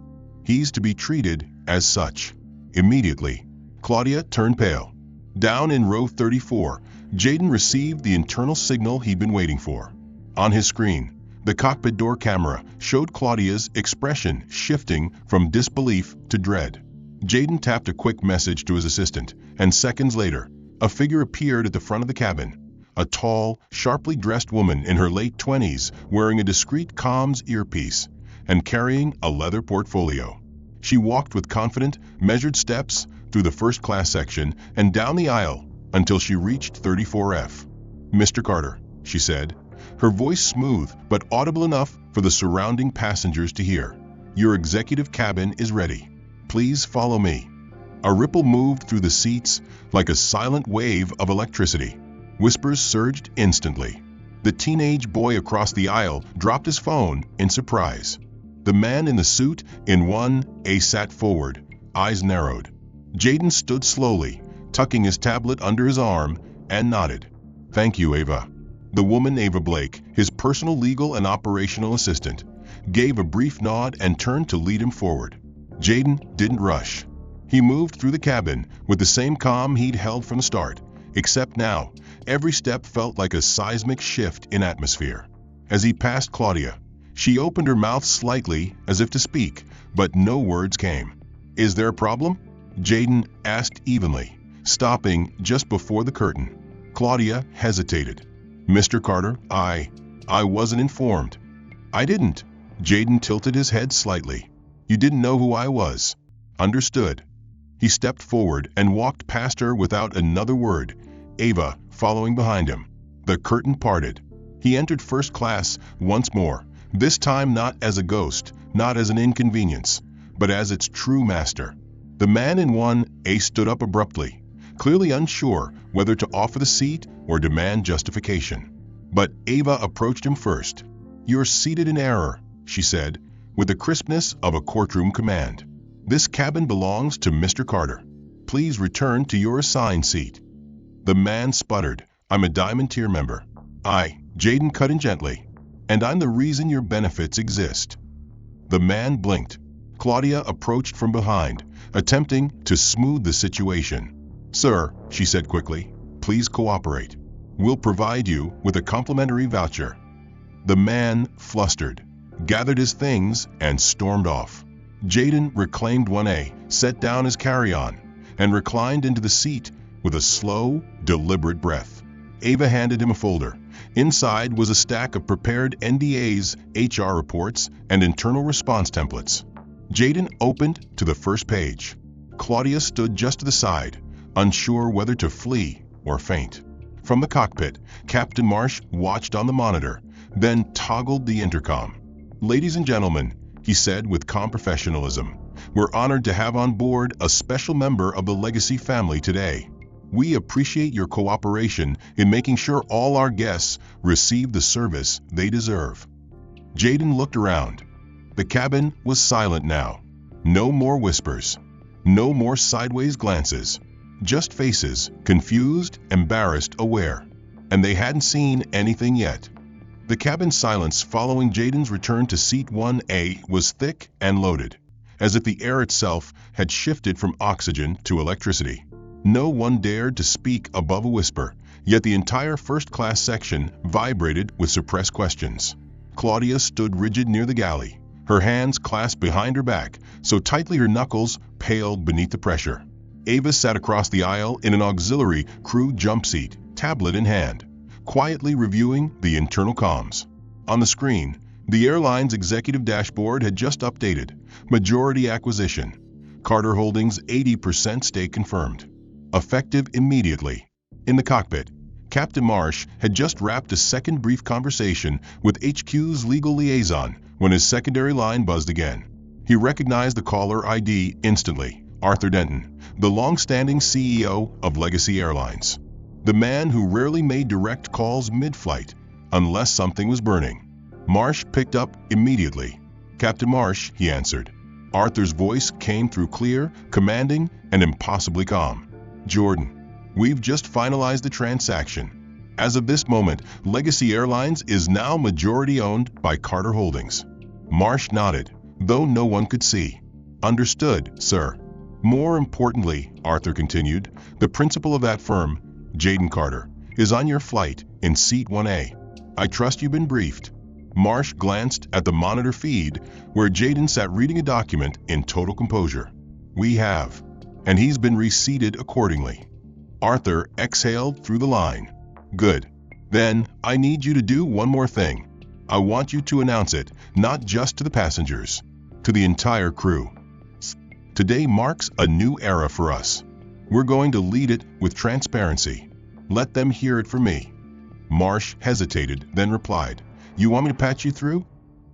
He's to be treated as such." Immediately, Claudia turned pale. Down in row 34, Jaden received the internal signal he'd been waiting for. On his screen, the cockpit door camera showed Claudia's expression shifting from disbelief to dread. Jaden tapped a quick message to his assistant, and seconds later, a figure appeared at the front of the cabin. A tall, sharply dressed woman in her late 20s, wearing a discreet comms earpiece and carrying a leather portfolio. She walked with confident, measured steps through the first-class section and down the aisle until she reached 34F. "Mr. Carter," she said, her voice smooth but audible enough for the surrounding passengers to hear. "Your executive cabin is ready. Please follow me." A ripple moved through the seats like a silent wave of electricity. Whispers surged instantly. The teenage boy across the aisle dropped his phone in surprise. The man in the suit in 1A sat forward, eyes narrowed. Jaden stood slowly, tucking his tablet under his arm, and nodded. "Thank you, Ava." The woman, Ava Blake, his personal legal and operational assistant, gave a brief nod and turned to lead him forward. Jaden didn't rush. He moved through the cabin with the same calm he'd held from the start, except now, every step felt like a seismic shift in atmosphere. As he passed Claudia, she opened her mouth slightly as if to speak, but no words came. "Is there a problem?" Jaden asked evenly, stopping just before the curtain. Claudia hesitated. "Mr. Carter, I wasn't informed." "I didn't." Jaden tilted his head slightly. "You didn't know who I was." "Understood." He stepped forward and walked past her without another word, Ava following behind him. The curtain parted. He entered first class once more, this time not as a ghost, not as an inconvenience, but as its true master. The man in 1A stood up abruptly, clearly unsure whether to offer the seat or demand justification. But Ava approached him first. "You're seated in error," she said, with the crispness of a courtroom command. "This cabin belongs to Mr. Carter. Please return to your assigned seat." The man sputtered, "I'm a Diamond Tier member." Jaden cut in gently. "And I'm the reason your benefits exist." The man blinked. Claudia approached from behind, attempting to smooth the situation. "Sir," she said quickly, "please cooperate. We'll provide you with a complimentary voucher." The man, flustered, gathered his things and stormed off. Jaden reclaimed 1A, set down his carry-on, and reclined into the seat with a slow, deliberate breath. Ava handed him a folder. Inside was a stack of prepared NDAs, HR reports, and internal response templates. Jaden opened to the first page. Claudia stood just to the side, unsure whether to flee or faint. From the cockpit, Captain Marsh watched on the monitor, then toggled the intercom. "Ladies and gentlemen," he said with calm professionalism, "we're honored to have on board a special member of the Legacy family today. We appreciate your cooperation in making sure all our guests receive the service they deserve." Jaden looked around. The cabin was silent now. No more whispers. No more sideways glances. Just faces, confused, embarrassed, aware. And they hadn't seen anything yet. The cabin silence following Jaden's return to seat 1A was thick and loaded, as if the air itself had shifted from oxygen to electricity. No one dared to speak above a whisper, yet the entire first-class section vibrated with suppressed questions. Claudia stood rigid near the galley, her hands clasped behind her back, so tightly her knuckles paled beneath the pressure. Ava sat across the aisle in an auxiliary crew jump seat, tablet in hand, quietly reviewing the internal comms. On the screen, the airline's executive dashboard had just updated. Majority acquisition. Carter Holdings 80% stake confirmed. Effective immediately. In the cockpit, Captain Marsh had just wrapped a second brief conversation with HQ's legal liaison when his secondary line buzzed again. He recognized the caller ID instantly. Arthur Denton, the long-standing CEO of Legacy Airlines. The man who rarely made direct calls mid-flight, unless something was burning. Marsh picked up immediately. "Captain Marsh," he answered. Arthur's voice came through clear, commanding, and impossibly calm. "Jordan, we've just finalized the transaction. As of this moment, Legacy Airlines is now majority-owned by Carter Holdings." Marsh nodded, though no one could see. "Understood, sir." "More importantly," Arthur continued, "the principal of that firm, Jaden Carter, is on your flight in seat 1A. I trust you've been briefed." Marsh glanced at the monitor feed where Jaden sat reading a document in total composure. "We have, and he's been reseated accordingly." Arthur exhaled through the line. "Good. Then I need you to do one more thing. I want you to announce it, not just to the passengers, to the entire crew. Today marks a new era for us. We're going to lead it with transparency. Let them hear it from me." Marsh hesitated, then replied, "You want me to patch you through?"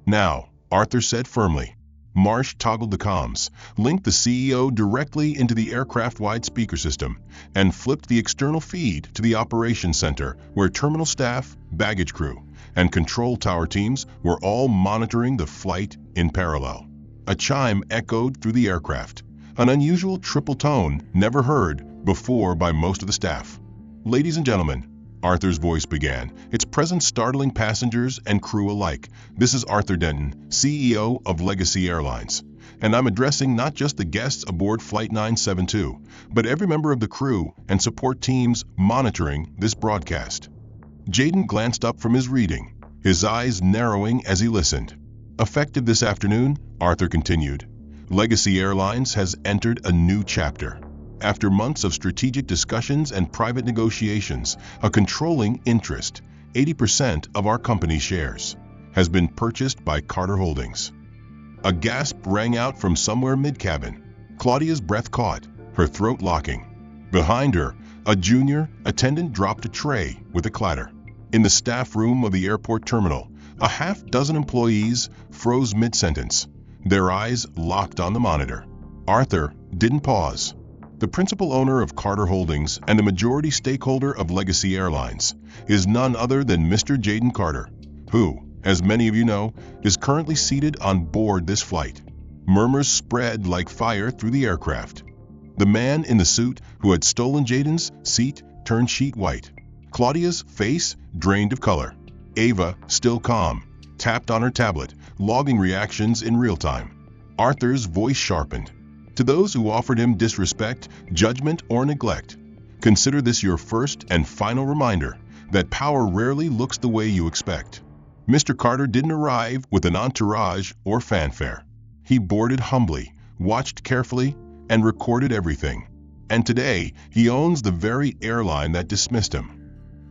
"Now," Arthur said firmly. Marsh toggled the comms, linked the CEO directly into the aircraft-wide speaker system, and flipped the external feed to the operations center where terminal staff, baggage crew, and control tower teams were all monitoring the flight in parallel. A chime echoed through the aircraft, an unusual triple tone never heard before by most of the staff. "Ladies and gentlemen," Arthur's voice began, its presence startling passengers and crew alike. "This is Arthur Denton, CEO of Legacy Airlines, and I'm addressing not just the guests aboard Flight 972, but every member of the crew and support teams monitoring this broadcast." Jaden glanced up from his reading, his eyes narrowing as he listened. "Effective this afternoon," Arthur continued, "Legacy Airlines has entered a new chapter. After months of strategic discussions and private negotiations, a controlling interest, 80% of our company's shares, has been purchased by Carter Holdings." A gasp rang out from somewhere mid-cabin. Claudia's breath caught, her throat locking. Behind her, a junior attendant dropped a tray with a clatter. In the staff room of the airport terminal, a half-dozen employees froze mid-sentence, their eyes locked on the monitor. Arthur didn't pause. The principal owner of Carter Holdings and the majority stakeholder of Legacy Airlines is none other than Mr. Jaden Carter, who, as many of you know, is currently seated on board this flight. Murmurs spread like fire through the aircraft. The man in the suit who had stolen Jaden's seat turned sheet white. Claudia's face drained of color. Ava, still calm, tapped on her tablet, logging reactions in real time. Arthur's voice sharpened. "To those who offered him disrespect, judgment, or neglect, consider this your first and final reminder that power rarely looks the way you expect. Mr. Carter didn't arrive with an entourage or fanfare. He boarded humbly, watched carefully, and recorded everything. And today, he owns the very airline that dismissed him."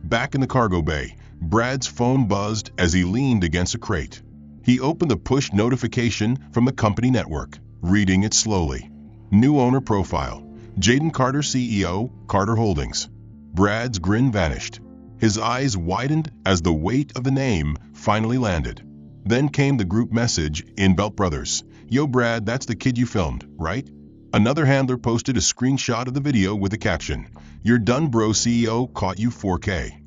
Back in the cargo bay, Brad's phone buzzed as he leaned against a crate. He opened the push notification from the company network, reading it slowly. New owner profile, Jaden Carter, CEO, Carter Holdings. Brad's grin vanished. His eyes widened as the weight of the name finally landed. Then came the group message in Belt Brothers. "Yo Brad, that's the kid you filmed, right?" Another handler posted a screenshot of the video with the caption, "You're done bro, CEO caught you 4K.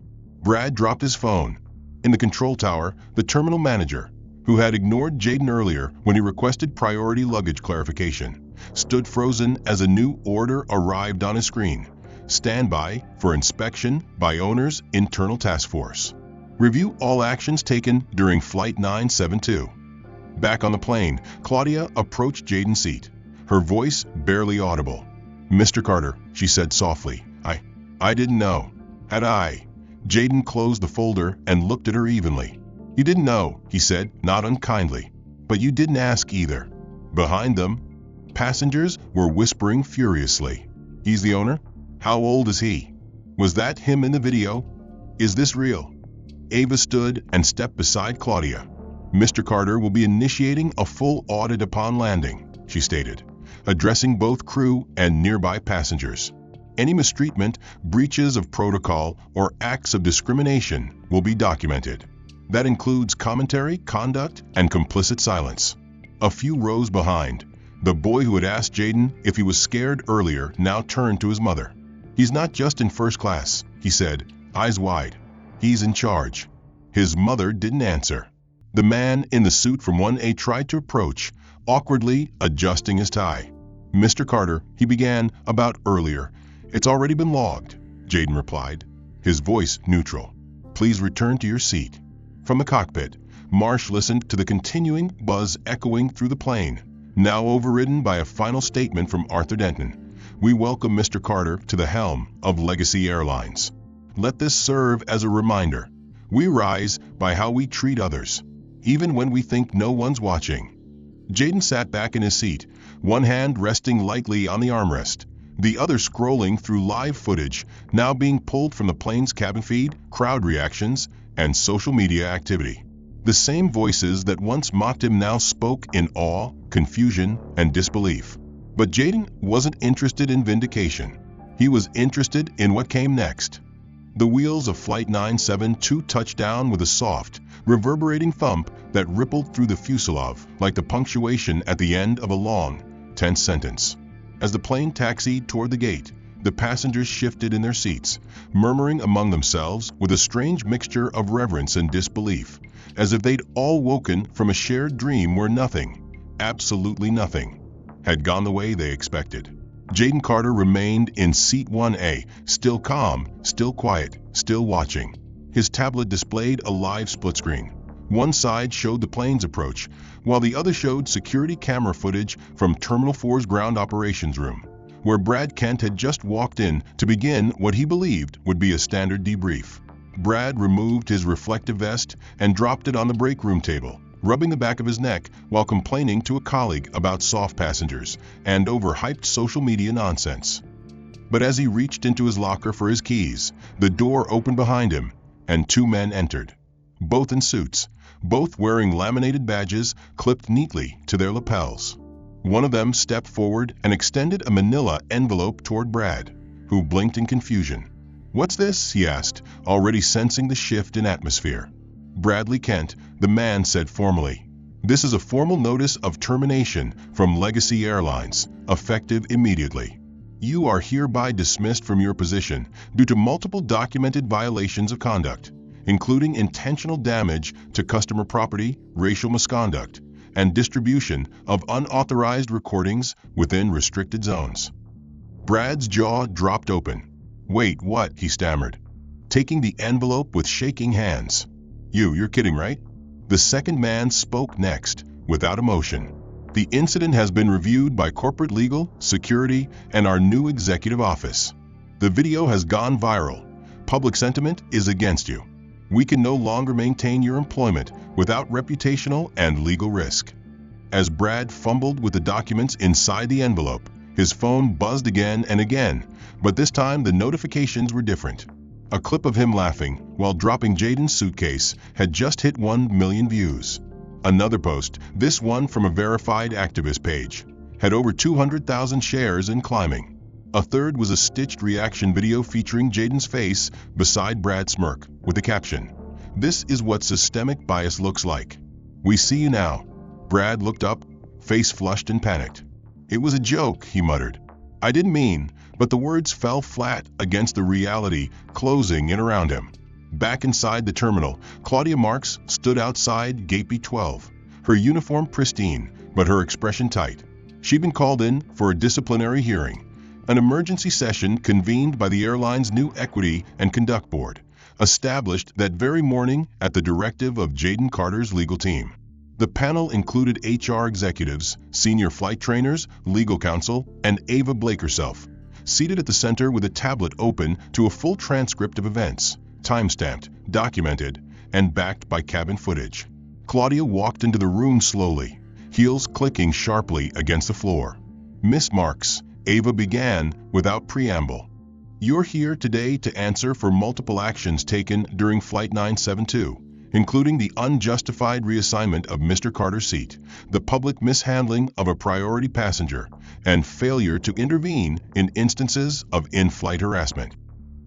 Brad dropped his phone. In the control tower, the terminal manager, who had ignored Jaden earlier when he requested priority luggage clarification, stood frozen as a new order arrived on his screen. Standby for inspection by owner's internal task force. Review all actions taken during Flight 972. Back on the plane, Claudia approached Jaden's seat, her voice barely audible. "Mr. Carter," she said softly, I didn't know. Had I?" Jaden closed the folder and looked at her evenly. "You didn't know," he said, not unkindly. "But you didn't ask either." Behind them, passengers were whispering furiously. "He's the owner? How old is he?" Was that him in the video? Is this real? Ava stood and stepped beside Claudia. Mr. Carter will be initiating a full audit upon landing, she stated, addressing both crew and nearby passengers. Any mistreatment, breaches of protocol, or acts of discrimination will be documented. That includes commentary, conduct, and complicit silence. A few rows behind, the boy who had asked Jaden if he was scared earlier now turned to his mother. He's not just in first class, he said, eyes wide. He's in charge. His mother didn't answer. The man in the suit from 1A tried to approach, awkwardly adjusting his tie. Mr. Carter, he began about earlier. It's already been logged, Jaden replied, his voice neutral. Please return to your seat. From the cockpit, Marsh listened to the continuing buzz echoing through the plane, now overridden by a final statement from Arthur Denton. We welcome Mr. Carter to the helm of Legacy Airlines. Let this serve as a reminder. We rise by how we treat others, even when we think no one's watching. Jaden sat back in his seat, one hand resting lightly on the armrest, the other scrolling through live footage now being pulled from the plane's cabin feed, crowd reactions, and social media activity. The same voices that once mocked him now spoke in awe, confusion, and disbelief. But Jaden wasn't interested in vindication. He was interested in what came next. The wheels of Flight 972 touched down with a soft, reverberating thump that rippled through the fuselage like the punctuation at the end of a long, tense sentence. As the plane taxied toward the gate, the passengers shifted in their seats, murmuring among themselves with a strange mixture of reverence and disbelief, as if they'd all woken from a shared dream where nothing, absolutely nothing, had gone the way they expected. Jaden Carter remained in seat 1A, still calm, still quiet, still watching. His tablet displayed a live split screen. One side showed the plane's approach, while the other showed security camera footage from Terminal 4's ground operations room, where Brad Kent had just walked in to begin what he believed would be a standard debrief. Brad removed his reflective vest and dropped it on the break room table, rubbing the back of his neck while complaining to a colleague about soft passengers and overhyped social media nonsense. But as he reached into his locker for his keys, the door opened behind him, and two men entered, both in suits, both wearing laminated badges clipped neatly to their lapels. One of them stepped forward and extended a manila envelope toward Brad, who blinked in confusion. "What's this?" he asked, already sensing the shift in atmosphere. "Bradley Kent," the man said formally. "This is a formal notice of termination from Legacy Airlines, effective immediately. You are hereby dismissed from your position due to multiple documented violations of conduct, including intentional damage to customer property, racial misconduct, and distribution of unauthorized recordings within restricted zones." Brad's jaw dropped open. "Wait, what?" he stammered, taking the envelope with shaking hands. You're kidding, right?" The second man spoke next, without emotion. "The incident has been reviewed by corporate legal, security, and our new executive office. The video has gone viral. Public sentiment is against you. We can no longer maintain your employment without reputational and legal risk." As Brad fumbled with the documents inside the envelope, his phone buzzed again and again, but this time the notifications were different. A clip of him laughing while dropping Jaden's suitcase had just hit 1 million views. Another post, this one from a verified activist page, had over 200,000 shares and climbing. A third was a stitched reaction video featuring Jaden's face beside Brad's smirk, with the caption, "This is what systemic bias looks like. We see you now." Brad looked up, face flushed and panicked. "It was a joke," he muttered. "I didn't mean," but the words fell flat against the reality closing in around him. Back inside the terminal, Claudia Marks stood outside Gate B12, her uniform pristine, but her expression tight. She'd been called in for a disciplinary hearing, an emergency session convened by the airline's new Equity and Conduct Board, established that very morning at the directive of Jaden Carter's legal team. The panel included HR executives, senior flight trainers, legal counsel, and Ava Blake herself, seated at the center with a tablet open to a full transcript of events, time-stamped, documented, and backed by cabin footage. Claudia walked into the room slowly, heels clicking sharply against the floor. "Miss Marks," Ava began without preamble. You're here today to answer for multiple actions taken during Flight 972, including the unjustified reassignment of Mr. Carter's seat, the public mishandling of a priority passenger, and failure to intervene in instances of in-flight harassment."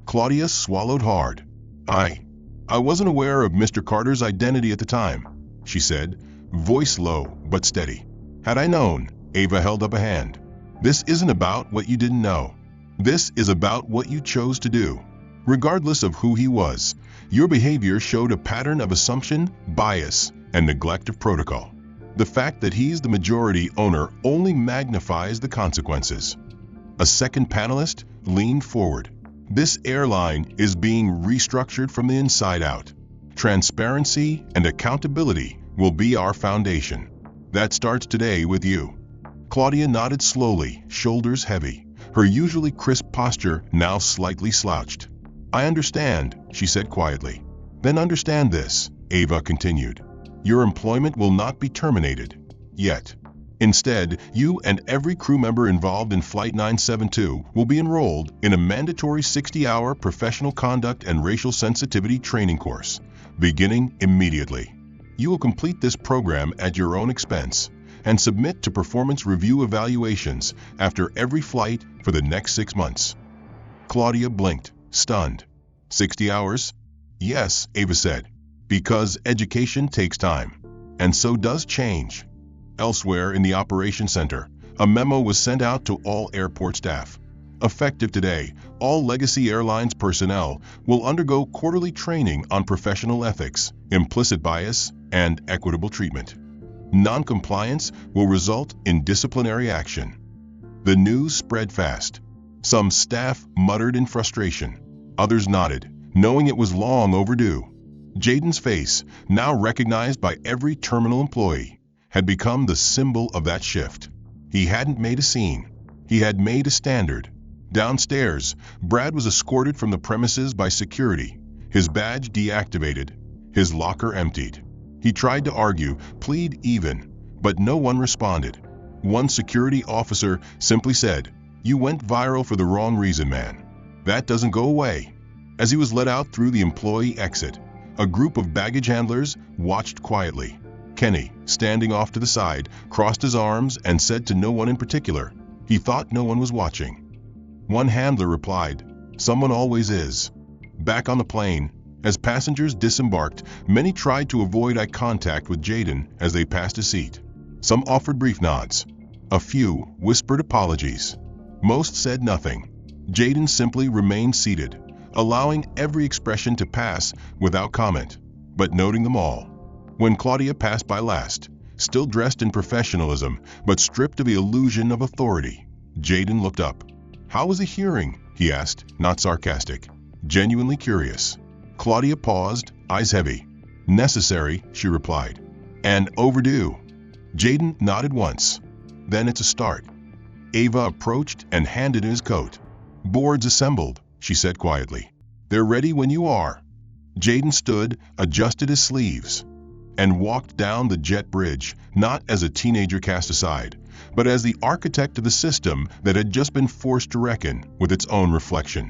Claudia swallowed hard. I wasn't aware of Mr. Carter's identity at the time," she said, voice low but steady. "Had I known," Ava held up a hand. "This isn't about what you didn't know. This is about what you chose to do. Regardless of who he was, your behavior showed a pattern of assumption, bias, and neglect of protocol. The fact that he's the majority owner only magnifies the consequences." A second panelist leaned forward. "This airline is being restructured from the inside out. Transparency and accountability will be our foundation. That starts today with you." Claudia nodded slowly, shoulders heavy, her usually crisp posture now slightly slouched. "I understand," she said quietly. "Then understand this," Ava continued. "Your employment will not be terminated. Yet. Instead, you and every crew member involved in Flight 972 will be enrolled in a mandatory 60-hour professional conduct and racial sensitivity training course, beginning immediately. You will complete this program at your own expense and submit to performance review evaluations after every flight for the next 6 months." Claudia blinked, stunned. 60 hours? "Yes," Ava said, "because education takes time. And so does change." Elsewhere in the operations center, a memo was sent out to all airport staff. Effective today, all Legacy Airlines personnel will undergo quarterly training on professional ethics, implicit bias, and equitable treatment. Non-compliance will result in disciplinary action. The news spread fast. Some staff muttered in frustration. Others nodded, knowing it was long overdue. Jaden's face, now recognized by every terminal employee, had become the symbol of that shift. He hadn't made a scene. He had made a standard. Downstairs, Brad was escorted from the premises by security, his badge deactivated, his locker emptied. He tried to argue, plead even, but no one responded. One security officer simply said, "You went viral for the wrong reason, man. That doesn't go away." As he was let out through the employee exit, a group of baggage handlers watched quietly. Kenny, standing off to the side, crossed his arms and said to no one in particular, he thought no one was watching. One handler replied, "Someone always is." Back on the plane, as passengers disembarked, many tried to avoid eye contact with Jaden as they passed his seat. Some offered brief nods. A few whispered apologies. Most said nothing. Jaden simply remained seated, allowing every expression to pass without comment, but noting them all. When Claudia passed by last, still dressed in professionalism, but stripped of the illusion of authority, Jaden looked up. "How was the hearing?" he asked, not sarcastic, genuinely curious. Claudia paused, eyes heavy. "Necessary," she replied. "And overdue." Jaden nodded once. "Then it's a start." Ava approached and handed him his coat. "Board's assembled," she said quietly. "They're ready when you are." Jaden stood, adjusted his sleeves, and walked down the jet bridge, not as a teenager cast aside, but as the architect of the system that had just been forced to reckon with its own reflection.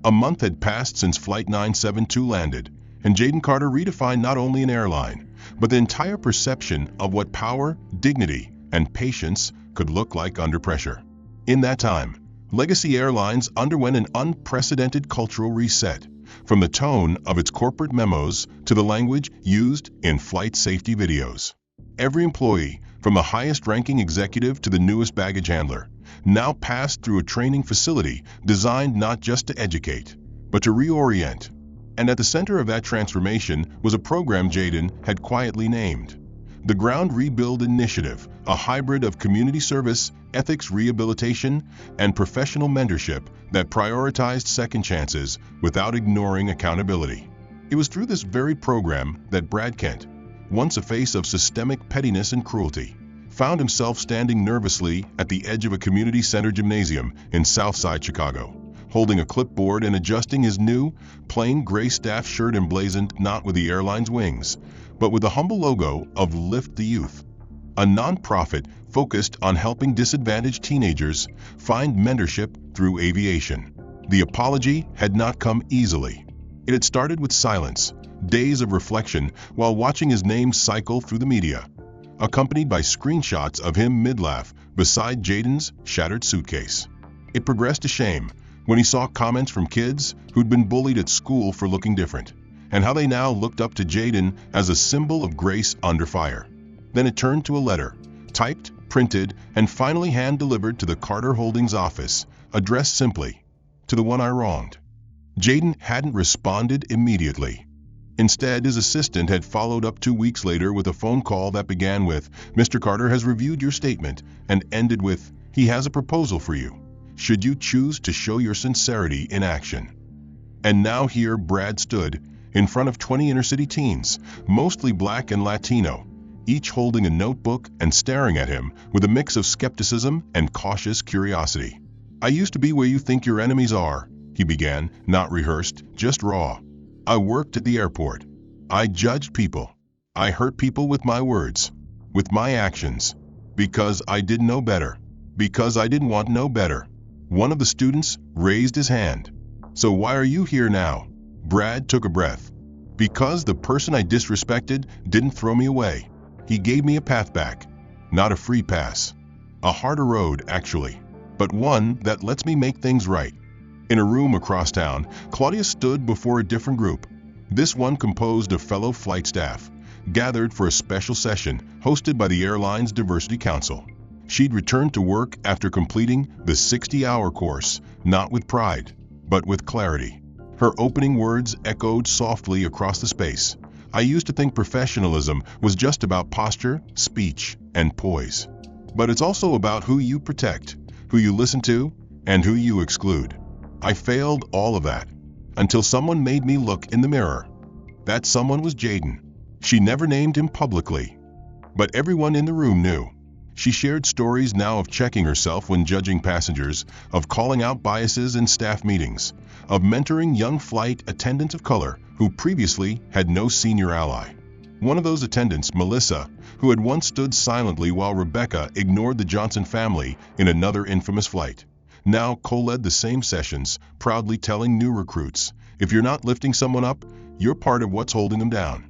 A month had passed since Flight 972 landed, and Jaden Carter redefined not only an airline, but the entire perception of what power, dignity, and patience could look like under pressure. In that time, Legacy Airlines underwent an unprecedented cultural reset, from the tone of its corporate memos to the language used in flight safety videos. Every employee, from the highest-ranking executive to the newest baggage handler, now passed through a training facility designed not just to educate, but to reorient. And at the center of that transformation was a program Jaden had quietly named the Ground Rebuild Initiative, a hybrid of community service, ethics rehabilitation, and professional mentorship that prioritized second chances without ignoring accountability. It was through this very program that Brad Kent, once a face of systemic pettiness and cruelty, found himself standing nervously at the edge of a community center gymnasium in Southside Chicago, holding a clipboard and adjusting his new, plain gray staff shirt emblazoned not with the airline's wings, but with the humble logo of Lift the Youth, a nonprofit focused on helping disadvantaged teenagers find mentorship through aviation. The apology had not come easily. It had started with silence, days of reflection while watching his name cycle through the media, accompanied by screenshots of him mid-laugh beside Jaden's shattered suitcase. It progressed to shame when he saw comments from kids who'd been bullied at school for looking different, and how they now looked up to Jaden as a symbol of grace under fire. Then it turned to a letter, typed, printed, and finally hand-delivered to the Carter Holdings office, addressed simply, "To the one I wronged." Jaden hadn't responded immediately. Instead, his assistant had followed up 2 weeks later with a phone call that began with, "Mr. Carter has reviewed your statement," and ended with, "He has a proposal for you, should you choose to show your sincerity in action." And now here Brad stood, in front of 20 inner-city teens, mostly black and Latino, each holding a notebook and staring at him with a mix of skepticism and cautious curiosity. "I used to be where you think your enemies are," he began, not rehearsed, just raw. "I worked at the airport. I judged people. I hurt people with my words, with my actions, because I didn't know better, because I didn't want to know better." One of the students raised his hand. "So why are you here now?" Brad took a breath. "Because the person I disrespected didn't throw me away. He gave me a path back. Not a free pass. A harder road, actually, but one that lets me make things right." In a room across town, Claudia stood before a different group. This one composed of fellow flight staff, gathered for a special session hosted by the Airline's Diversity Council. She'd returned to work after completing the 60-hour course, not with pride, but with clarity. Her opening words echoed softly across the space. "I used to think professionalism was just about posture, speech, and poise. But it's also about who you protect, who you listen to, and who you exclude. I failed all of that, until someone made me look in the mirror." That someone was Jaden. She never named him publicly, but everyone in the room knew. She shared stories now of checking herself when judging passengers, of calling out biases in staff meetings, of mentoring young flight attendants of color who previously had no senior ally. One of those attendants, Melissa, who had once stood silently while Rebecca ignored the Johnson family in another infamous flight, now co-led the same sessions, proudly telling new recruits, "If you're not lifting someone up, you're part of what's holding them down."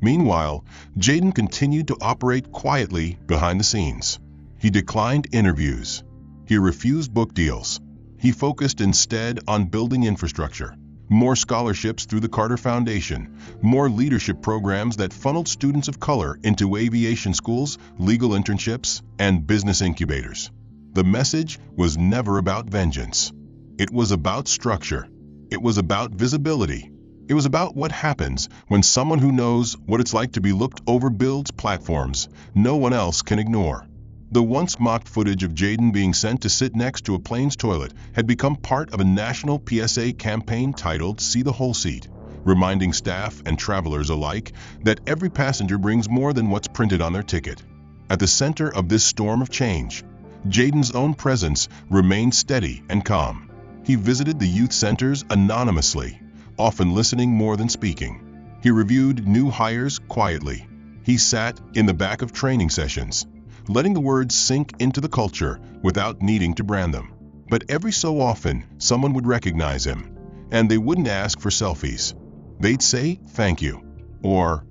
Meanwhile, Jaden continued to operate quietly behind the scenes. He declined interviews. He refused book deals. He focused instead on building infrastructure, more scholarships through the Carter Foundation, more leadership programs that funneled students of color into aviation schools, legal internships, and business incubators. The message was never about vengeance. It was about structure. It was about visibility. It was about what happens when someone who knows what it's like to be looked over builds platforms no one else can ignore. The once mocked footage of Jaden being sent to sit next to a plane's toilet had become part of a national PSA campaign titled "See the Whole Seat," reminding staff and travelers alike that every passenger brings more than what's printed on their ticket. At the center of this storm of change, Jaden's own presence remained steady and calm. He visited the youth centers anonymously, often listening more than speaking. He reviewed new hires quietly. He sat in the back of training sessions, letting the words sink into the culture without needing to brand them. But every so often, someone would recognize him, and they wouldn't ask for selfies. They'd say, "Thank you," or,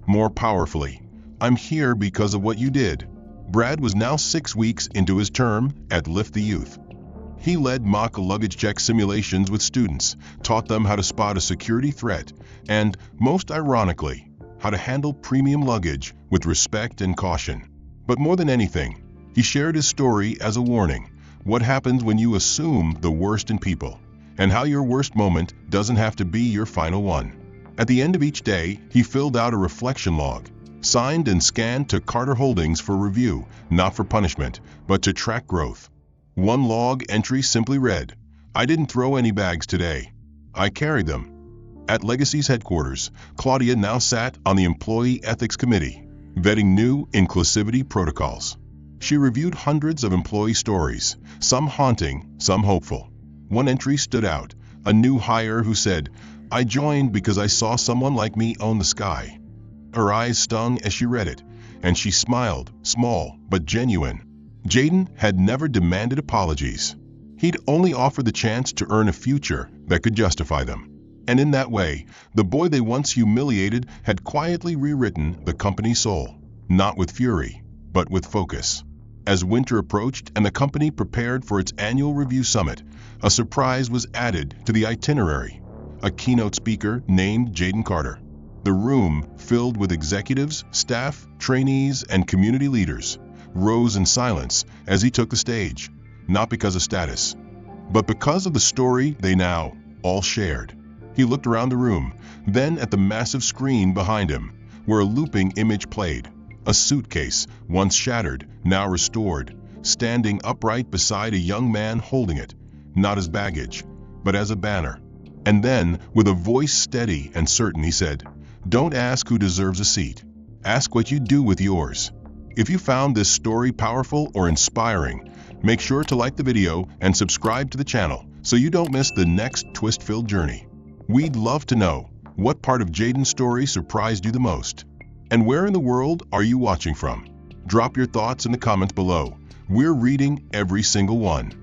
more powerfully, "I'm here because of what you did." Brad was now 6 weeks into his term at Lift the Youth. He led mock luggage check simulations with students, taught them how to spot a security threat, and, most ironically, how to handle premium luggage with respect and caution. But more than anything, he shared his story as a warning: what happens when you assume the worst in people, and how your worst moment doesn't have to be your final one. At the end of each day, he filled out a reflection log, signed and scanned to Carter Holdings for review, not for punishment, but to track growth. One log entry simply read, "I didn't throw any bags today. I carried them." At Legacy's headquarters, Claudia now sat on the Employee Ethics Committee, vetting new inclusivity protocols. She reviewed hundreds of employee stories, some haunting, some hopeful. One entry stood out, a new hire who said, "I joined because I saw someone like me own the sky." Her eyes stung as she read it, and she smiled, small but genuine. Jaden had never demanded apologies. He'd only offered the chance to earn a future that could justify them. And in that way, the boy they once humiliated had quietly rewritten the company's soul, not with fury, but with focus. As winter approached and the company prepared for its annual review summit, a surprise was added to the itinerary: a keynote speaker named Jaden Carter. The room, filled with executives, staff, trainees, and community leaders, rose in silence as he took the stage, not because of status, but because of the story they now all shared. He looked around the room, then at the massive screen behind him, where a looping image played: a suitcase, once shattered, now restored, standing upright beside a young man holding it, not as baggage, but as a banner. And then, with a voice steady and certain, he said, "Don't ask who deserves a seat. Ask what you do with yours." If you found this story powerful or inspiring, make sure to like the video and subscribe to the channel so you don't miss the next twist-filled journey. We'd love to know what part of Jaden's story surprised you the most. And where in the world are you watching from? Drop your thoughts in the comments below. We're reading every single one.